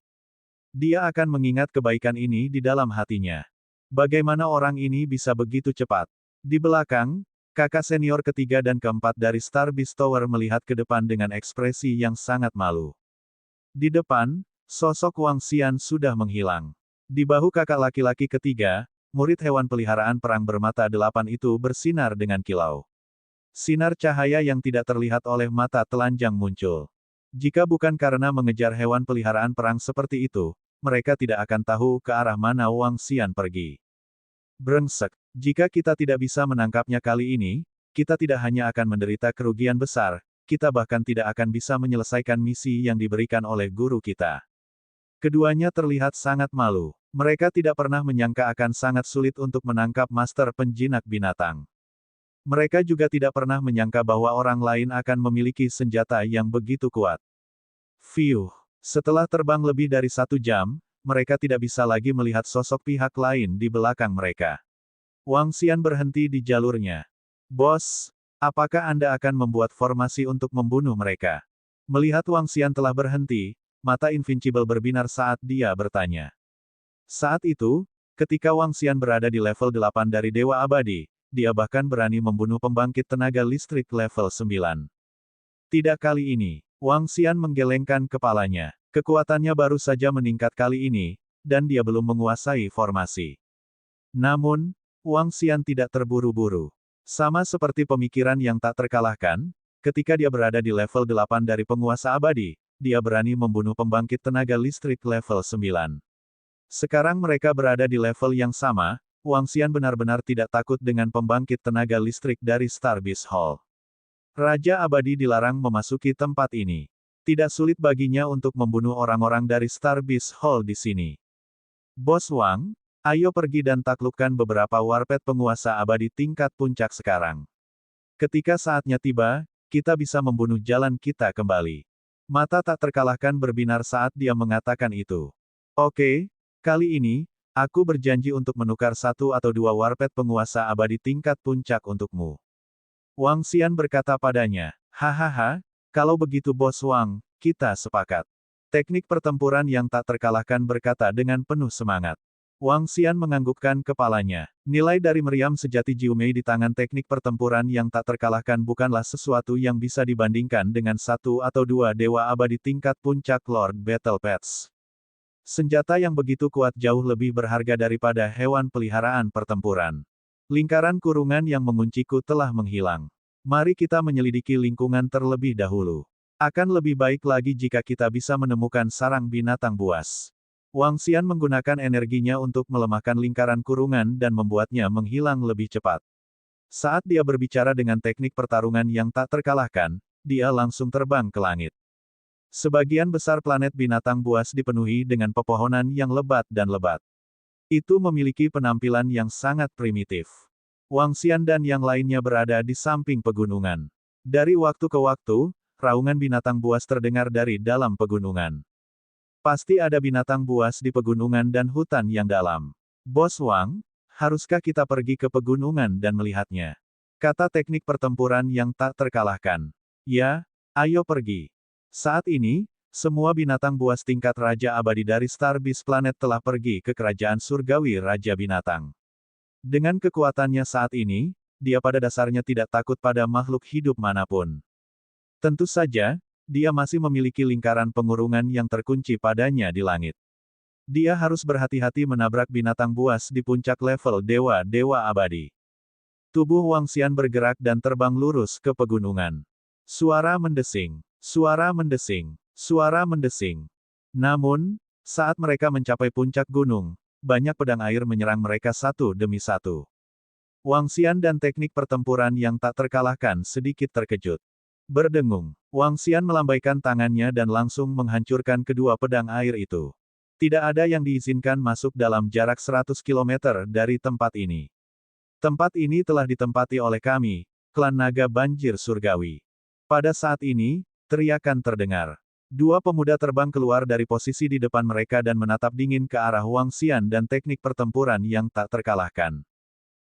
Dia akan mengingat kebaikan ini di dalam hatinya. Bagaimana orang ini bisa begitu cepat? Di belakang, kakak senior ketiga dan keempat dari Star Beast Tower melihat ke depan dengan ekspresi yang sangat malu. Di depan, sosok Wang Xian sudah menghilang. Di bahu kakak laki-laki ketiga, murid hewan peliharaan perang bermata 8 itu bersinar dengan kilau. Sinar cahaya yang tidak terlihat oleh mata telanjang muncul. Jika bukan karena mengejar hewan peliharaan perang seperti itu, mereka tidak akan tahu ke arah mana Wang Xian pergi. Brengsek, jika kita tidak bisa menangkapnya kali ini, kita tidak hanya akan menderita kerugian besar, kita bahkan tidak akan bisa menyelesaikan misi yang diberikan oleh guru kita. Keduanya terlihat sangat malu. Mereka tidak pernah menyangka akan sangat sulit untuk menangkap master penjinak binatang. Mereka juga tidak pernah menyangka bahwa orang lain akan memiliki senjata yang begitu kuat. Fiuh. Setelah terbang lebih dari 1 jam, mereka tidak bisa lagi melihat sosok pihak lain di belakang mereka. Wang Xian berhenti di jalurnya. Bos, apakah Anda akan membuat formasi untuk membunuh mereka? Melihat Wang Xian telah berhenti, mata Invincible berbinar saat dia bertanya. Saat itu, ketika Wang Xian berada di level 8 dari Dewa Abadi, dia bahkan berani membunuh pembangkit tenaga listrik level 9. Tidak kali ini. Wang Xian menggelengkan kepalanya. Kekuatannya baru saja meningkat kali ini, dan dia belum menguasai formasi. Namun, Wang Xian tidak terburu-buru. Sama seperti pemikiran yang tak terkalahkan, ketika dia berada di level 8 dari penguasa abadi, dia berani membunuh pembangkit tenaga listrik level 9. Sekarang mereka berada di level yang sama, Wang Xian benar-benar tidak takut dengan pembangkit tenaga listrik dari Star Beast Hall. Raja Abadi dilarang memasuki tempat ini. Tidak sulit baginya untuk membunuh orang-orang dari Star Beast Hall di sini. Bos Wang, ayo pergi dan taklukkan beberapa warped penguasa abadi tingkat puncak sekarang. Ketika saatnya tiba, kita bisa membunuh jalan kita kembali. Mata tak terkalahkan berbinar saat dia mengatakan itu. Oke, kali ini, aku berjanji untuk menukar 1 atau 2 warped penguasa abadi tingkat puncak untukmu. Wang Xian berkata padanya, hahaha, kalau begitu Bos Wang, kita sepakat. Teknik pertempuran yang tak terkalahkan berkata dengan penuh semangat. Wang Xian menganggukkan kepalanya. Nilai dari meriam sejati Jiumei di tangan teknik pertempuran yang tak terkalahkan bukanlah sesuatu yang bisa dibandingkan dengan satu atau dua dewa abadi tingkat puncak Lord Battle Paths. Senjata yang begitu kuat jauh lebih berharga daripada hewan peliharaan pertempuran. Lingkaran kurungan yang mengunciku telah menghilang. Mari kita menyelidiki lingkungan terlebih dahulu. Akan lebih baik lagi jika kita bisa menemukan sarang binatang buas. Wang Xian menggunakan energinya untuk melemahkan lingkaran kurungan dan membuatnya menghilang lebih cepat. Saat dia berbicara dengan teknik pertarungan yang tak terkalahkan, dia langsung terbang ke langit. Sebagian besar planet binatang buas dipenuhi dengan pepohonan yang lebat dan lebat. Itu memiliki penampilan yang sangat primitif. Wang Xian dan yang lainnya berada di samping pegunungan. Dari waktu ke waktu, raungan binatang buas terdengar dari dalam pegunungan. Pasti ada binatang buas di pegunungan dan hutan yang dalam. Bos Wang, haruskah kita pergi ke pegunungan dan melihatnya? Kata teknik pertempuran yang tak terkalahkan. Ya, ayo pergi. Saat ini, semua binatang buas tingkat Raja Abadi dari Star Beast Planet telah pergi ke kerajaan surgawi Raja Binatang. Dengan kekuatannya saat ini, dia pada dasarnya tidak takut pada makhluk hidup manapun. Tentu saja, dia masih memiliki lingkaran pengurungan yang terkunci padanya di langit. Dia harus berhati-hati menabrak binatang buas di puncak level dewa-dewa abadi. Tubuh Wang Xian bergerak dan terbang lurus ke pegunungan. Suara mendesing, suara mendesing, suara mendesing. Namun, saat mereka mencapai puncak gunung, banyak pedang air menyerang mereka satu demi satu. Wang Xian dan teknik pertempuran yang tak terkalahkan sedikit terkejut. Berdengung, Wang Xian melambaikan tangannya dan langsung menghancurkan kedua pedang air itu. Tidak ada yang diizinkan masuk dalam jarak 100 km dari tempat ini. Tempat ini telah ditempati oleh kami, klan naga banjir surgawi. Pada saat ini, teriakan terdengar. Dua pemuda terbang keluar dari posisi di depan mereka dan menatap dingin ke arah Wang Xian dan teknik pertempuran yang tak terkalahkan.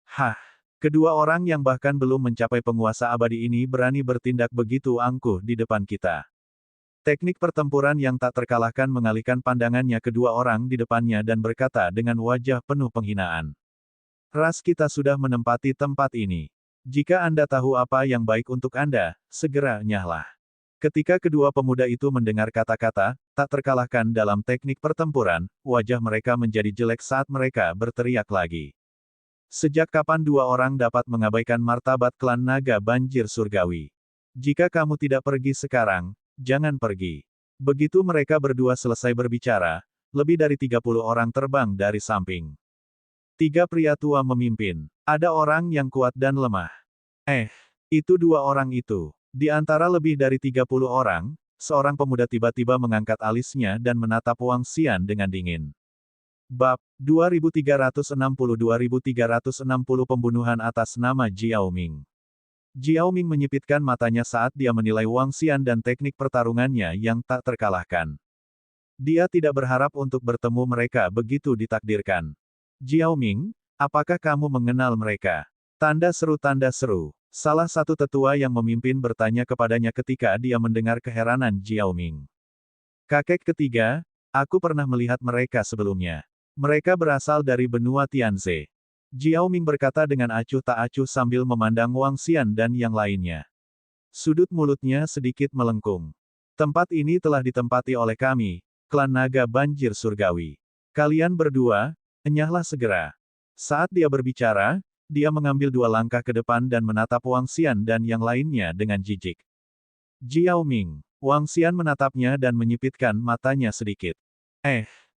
Hah! Kedua orang yang bahkan belum mencapai penguasa abadi ini berani bertindak begitu angkuh di depan kita. Teknik pertempuran yang tak terkalahkan mengalihkan pandangannya kedua orang di depannya dan berkata dengan wajah penuh penghinaan. Ras kita sudah menempati tempat ini. Jika Anda tahu apa yang baik untuk Anda, segera nyahlah. Ketika kedua pemuda itu mendengar kata-kata, tak terkalahkan dalam teknik pertempuran, wajah mereka menjadi jelek saat mereka berteriak lagi. Sejak kapan dua orang dapat mengabaikan martabat klan naga banjir surgawi? Jika kamu tidak pergi sekarang, jangan pergi. Begitu mereka berdua selesai berbicara, lebih dari 30 orang terbang dari samping. Tiga pria tua memimpin. Ada orang yang kuat dan lemah. Itu dua orang itu. Di antara lebih dari 30 orang, seorang pemuda tiba-tiba mengangkat alisnya dan menatap Wang Xian dengan dingin. Bab 2360-2360 Pembunuhan atas nama Jiao Ming. Jiao Ming menyipitkan matanya saat dia menilai Wang Xian dan teknik pertarungannya yang tak terkalahkan. Dia tidak berharap untuk bertemu mereka begitu ditakdirkan. Jiao Ming, apakah kamu mengenal mereka? Tanda seru. Salah satu tetua yang memimpin bertanya kepadanya ketika dia mendengar keheranan Jiao Ming. Kakek ketiga, aku pernah melihat mereka sebelumnya. Mereka berasal dari benua Tianze. Jiao Ming berkata dengan acuh tak acuh sambil memandang Wang Xian dan yang lainnya. Sudut mulutnya sedikit melengkung. Tempat ini telah ditempati oleh kami, klan naga banjir surgawi. Kalian berdua, enyahlah segera. Saat dia berbicara, dia mengambil dua langkah ke depan dan menatap Wang Xian dan yang lainnya dengan jijik. Jiao Ming. Wang Xian menatapnya dan menyipitkan matanya sedikit.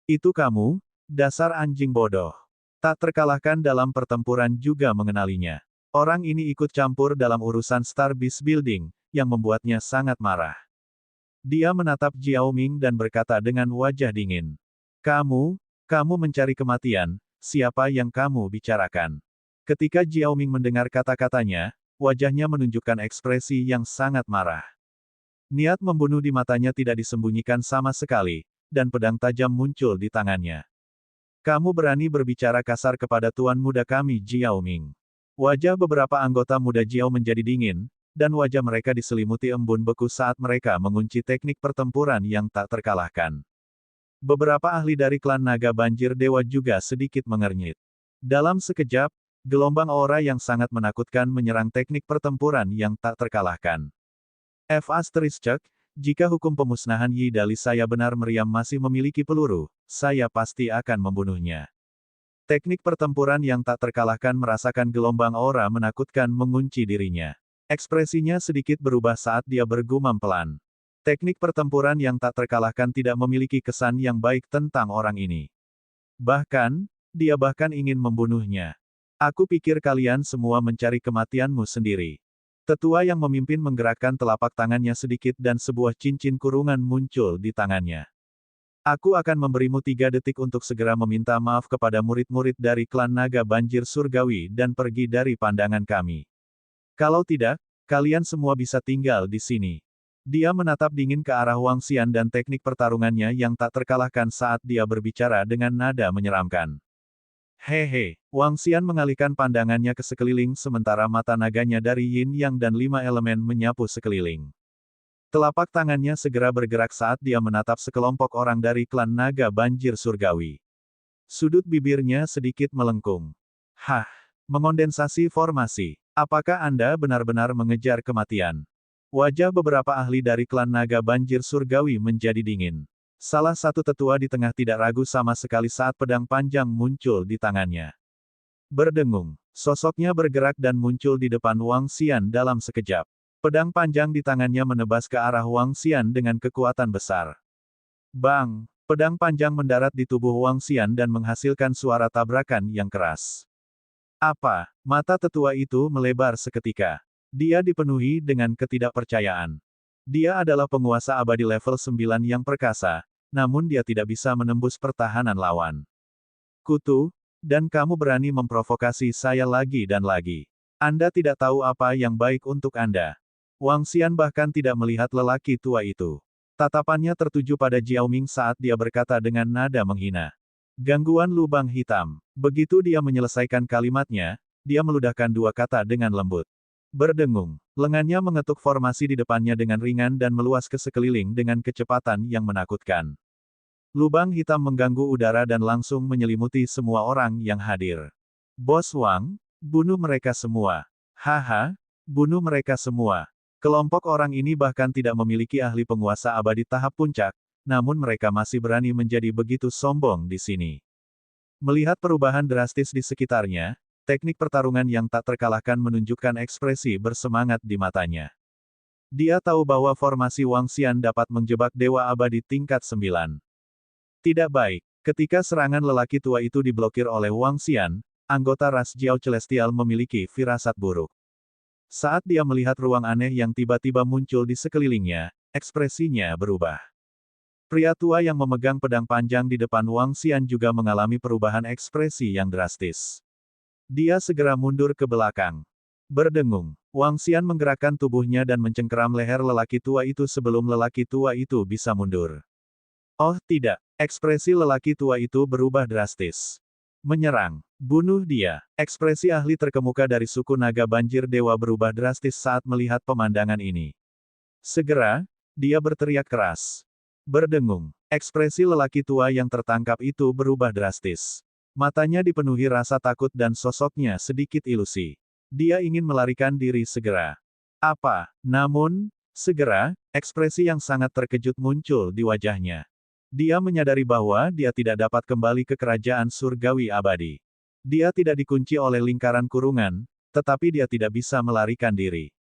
Itu kamu? Dasar anjing bodoh. Tak terkalahkan dalam pertempuran juga mengenalinya. Orang ini ikut campur dalam urusan Star Beast Building, yang membuatnya sangat marah. Dia menatap Jiao Ming dan berkata dengan wajah dingin. Kamu mencari kematian, siapa yang kamu bicarakan? Ketika Jiao Ming mendengar kata-katanya, wajahnya menunjukkan ekspresi yang sangat marah. Niat membunuh di matanya tidak disembunyikan sama sekali, dan pedang tajam muncul di tangannya. Kamu berani berbicara kasar kepada tuan muda kami Jiao Ming. Wajah beberapa anggota muda Jiao menjadi dingin, dan wajah mereka diselimuti embun beku saat mereka mengunci teknik pertempuran yang tak terkalahkan. Beberapa ahli dari klan naga banjir dewa juga sedikit mengernyit. Dalam sekejap, gelombang aura yang sangat menakutkan menyerang teknik pertempuran yang tak terkalahkan. Jika hukum pemusnahan Yi Dali saya benar, meriam masih memiliki peluru, saya pasti akan membunuhnya. Teknik pertempuran yang tak terkalahkan merasakan gelombang aura menakutkan mengunci dirinya. Ekspresinya sedikit berubah saat dia bergumam pelan. Teknik pertempuran yang tak terkalahkan tidak memiliki kesan yang baik tentang orang ini. Bahkan, dia bahkan ingin membunuhnya. Aku pikir kalian semua mencari kematianmu sendiri. Tetua yang memimpin menggerakkan telapak tangannya sedikit dan sebuah cincin kurungan muncul di tangannya. Aku akan memberimu 3 detik untuk segera meminta maaf kepada murid-murid dari klan naga banjir surgawi dan pergi dari pandangan kami. Kalau tidak, kalian semua bisa tinggal di sini. Dia menatap dingin ke arah Wang Xian dan teknik pertarungannya yang tak terkalahkan saat dia berbicara dengan nada menyeramkan. Hehe, Wang Xian mengalihkan pandangannya ke sekeliling sementara mata naganya dari Yin Yang dan 5 elemen menyapu sekeliling. Telapak tangannya segera bergerak saat dia menatap sekelompok orang dari klan naga banjir surgawi. Sudut bibirnya sedikit melengkung. Hah, mengondensasi formasi. Apakah Anda benar-benar mengejar kematian? Wajah beberapa ahli dari klan naga banjir surgawi menjadi dingin. Salah satu tetua di tengah tidak ragu sama sekali saat pedang panjang muncul di tangannya. Berdengung, sosoknya bergerak dan muncul di depan Wang Xian dalam sekejap. Pedang panjang di tangannya menebas ke arah Wang Xian dengan kekuatan besar. Bang! Pedang panjang mendarat di tubuh Wang Xian dan menghasilkan suara tabrakan yang keras. Apa? Mata tetua itu melebar seketika. Dia dipenuhi dengan ketidakpercayaan. Dia adalah penguasa abadi level 9 yang perkasa, namun dia tidak bisa menembus pertahanan lawan. Kutu, dan kamu berani memprovokasi saya lagi dan lagi. Anda tidak tahu apa yang baik untuk Anda. Wang Xian bahkan tidak melihat lelaki tua itu. Tatapannya tertuju pada Jiao Ming saat dia berkata dengan nada menghina. Gangguan lubang hitam. Begitu dia menyelesaikan kalimatnya, dia meludahkan 2 kata dengan lembut. Berdengung, lengannya mengetuk formasi di depannya dengan ringan dan meluas ke sekeliling dengan kecepatan yang menakutkan. Lubang hitam mengganggu udara dan langsung menyelimuti semua orang yang hadir. Bos Wang, bunuh mereka semua. Haha, bunuh mereka semua. Kelompok orang ini bahkan tidak memiliki ahli penguasa abadi tahap puncak, namun mereka masih berani menjadi begitu sombong di sini. Melihat perubahan drastis di sekitarnya, teknik pertarungan yang tak terkalahkan menunjukkan ekspresi bersemangat di matanya. Dia tahu bahwa formasi Wang Xian dapat menjebak dewa abadi tingkat 9. Tidak baik. Ketika serangan lelaki tua itu diblokir oleh Wang Xian, anggota ras Jiao Celestial memiliki firasat buruk. Saat dia melihat ruang aneh yang tiba-tiba muncul di sekelilingnya, ekspresinya berubah. Pria tua yang memegang pedang panjang di depan Wang Xian juga mengalami perubahan ekspresi yang drastis. Dia segera mundur ke belakang. Berdengung, Wang Xian menggerakkan tubuhnya dan mencengkeram leher lelaki tua itu sebelum lelaki tua itu bisa mundur. Oh tidak, ekspresi lelaki tua itu berubah drastis. Menyerang, bunuh dia. Ekspresi ahli terkemuka dari suku naga banjir dewa berubah drastis saat melihat pemandangan ini. Segera, dia berteriak keras. Berdengung, ekspresi lelaki tua yang tertangkap itu berubah drastis. Matanya dipenuhi rasa takut dan sosoknya sedikit ilusi. Dia ingin melarikan diri segera. Apa? Namun, segera, ekspresi yang sangat terkejut muncul di wajahnya. Dia menyadari bahwa dia tidak dapat kembali ke kerajaan surgawi abadi. Dia tidak dikunci oleh lingkaran kurungan, tetapi dia tidak bisa melarikan diri.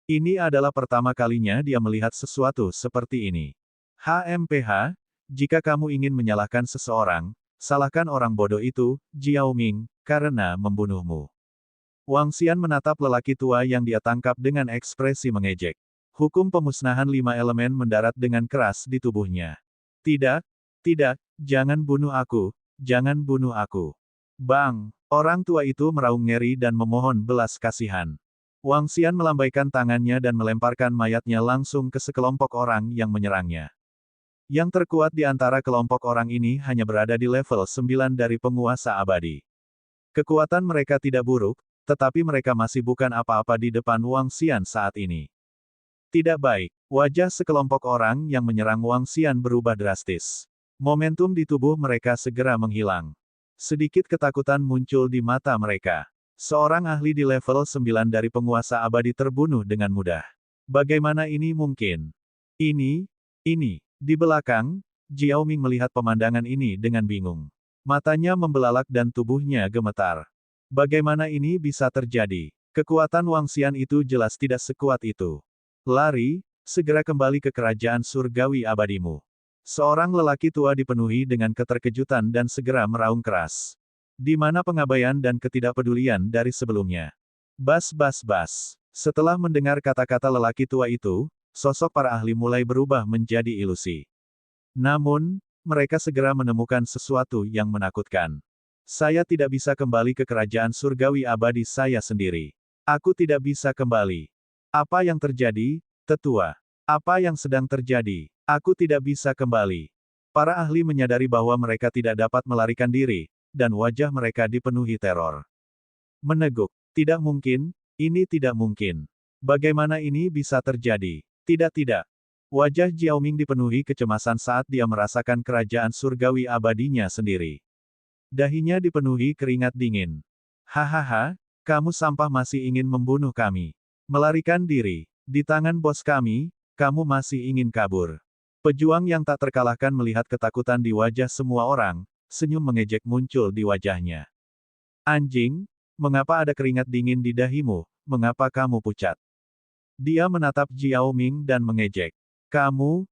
Ini adalah pertama kalinya dia melihat sesuatu seperti ini. HMPH, jika kamu ingin menyalahkan seseorang, salahkan orang bodoh itu, Jiao Ming, karena membunuhmu. Wang Xian menatap lelaki tua yang dia tangkap dengan ekspresi mengejek. Hukum pemusnahan 5 elemen mendarat dengan keras di tubuhnya. Tidak, tidak, jangan bunuh aku, jangan bunuh aku. Bang! Orang tua itu meraung ngeri dan memohon belas kasihan. Wang Xian melambaikan tangannya dan melemparkan mayatnya langsung ke sekelompok orang yang menyerangnya. Yang terkuat di antara kelompok orang ini hanya berada di level 9 dari penguasa abadi. Kekuatan mereka tidak buruk, tetapi mereka masih bukan apa-apa di depan Wang Xian saat ini. Tidak baik, wajah sekelompok orang yang menyerang Wang Xian berubah drastis. Momentum di tubuh mereka segera menghilang. Sedikit ketakutan muncul di mata mereka. Seorang ahli di level 9 dari penguasa abadi terbunuh dengan mudah. Bagaimana ini mungkin? Ini. Di belakang, Jiao Ming melihat pemandangan ini dengan bingung. Matanya membelalak dan tubuhnya gemetar. Bagaimana ini bisa terjadi? Kekuatan Wang Xian itu jelas tidak sekuat itu. Lari, segera kembali ke kerajaan surgawi abadimu. Seorang lelaki tua dipenuhi dengan keterkejutan dan segera meraung keras. Di mana pengabaian dan ketidakpedulian dari sebelumnya? Bas. Setelah mendengar kata-kata lelaki tua itu, sosok para ahli mulai berubah menjadi ilusi. Namun, mereka segera menemukan sesuatu yang menakutkan. Saya tidak bisa kembali ke kerajaan surgawi abadi saya sendiri. Aku tidak bisa kembali. Apa yang terjadi, tetua? Apa yang sedang terjadi? Aku tidak bisa kembali. Para ahli menyadari bahwa mereka tidak dapat melarikan diri, dan wajah mereka dipenuhi teror. Meneguk. Tidak mungkin, ini tidak mungkin. Bagaimana ini bisa terjadi? Tidak. Wajah Jiao Ming dipenuhi kecemasan saat dia merasakan kerajaan surgawi abadinya sendiri. Dahinya dipenuhi keringat dingin. Hahaha, kamu sampah masih ingin membunuh kami. Melarikan diri. Di tangan bos kami, kamu masih ingin kabur. Pejuang yang tak terkalahkan melihat ketakutan di wajah semua orang, senyum mengejek muncul di wajahnya. Anjing, mengapa ada keringat dingin di dahimu, mengapa kamu pucat? Dia menatap Jiao Ming dan mengejek. Kamu,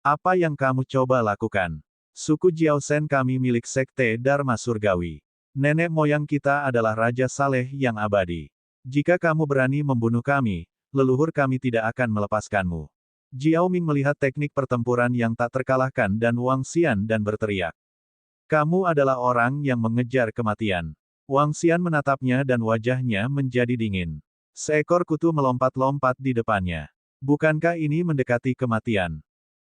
apa yang kamu coba lakukan? Suku Jiao Shen kami milik Sekte Dharma Surgawi. Nenek moyang kita adalah Raja Saleh yang abadi. Jika kamu berani membunuh kami, leluhur kami tidak akan melepaskanmu. Jiao Ming melihat teknik pertempuran yang tak terkalahkan dan Wang Xian dan berteriak. Kamu adalah orang yang mengejar kematian. Wang Xian menatapnya dan wajahnya menjadi dingin. Seekor kutu melompat-lompat di depannya. Bukankah ini mendekati kematian?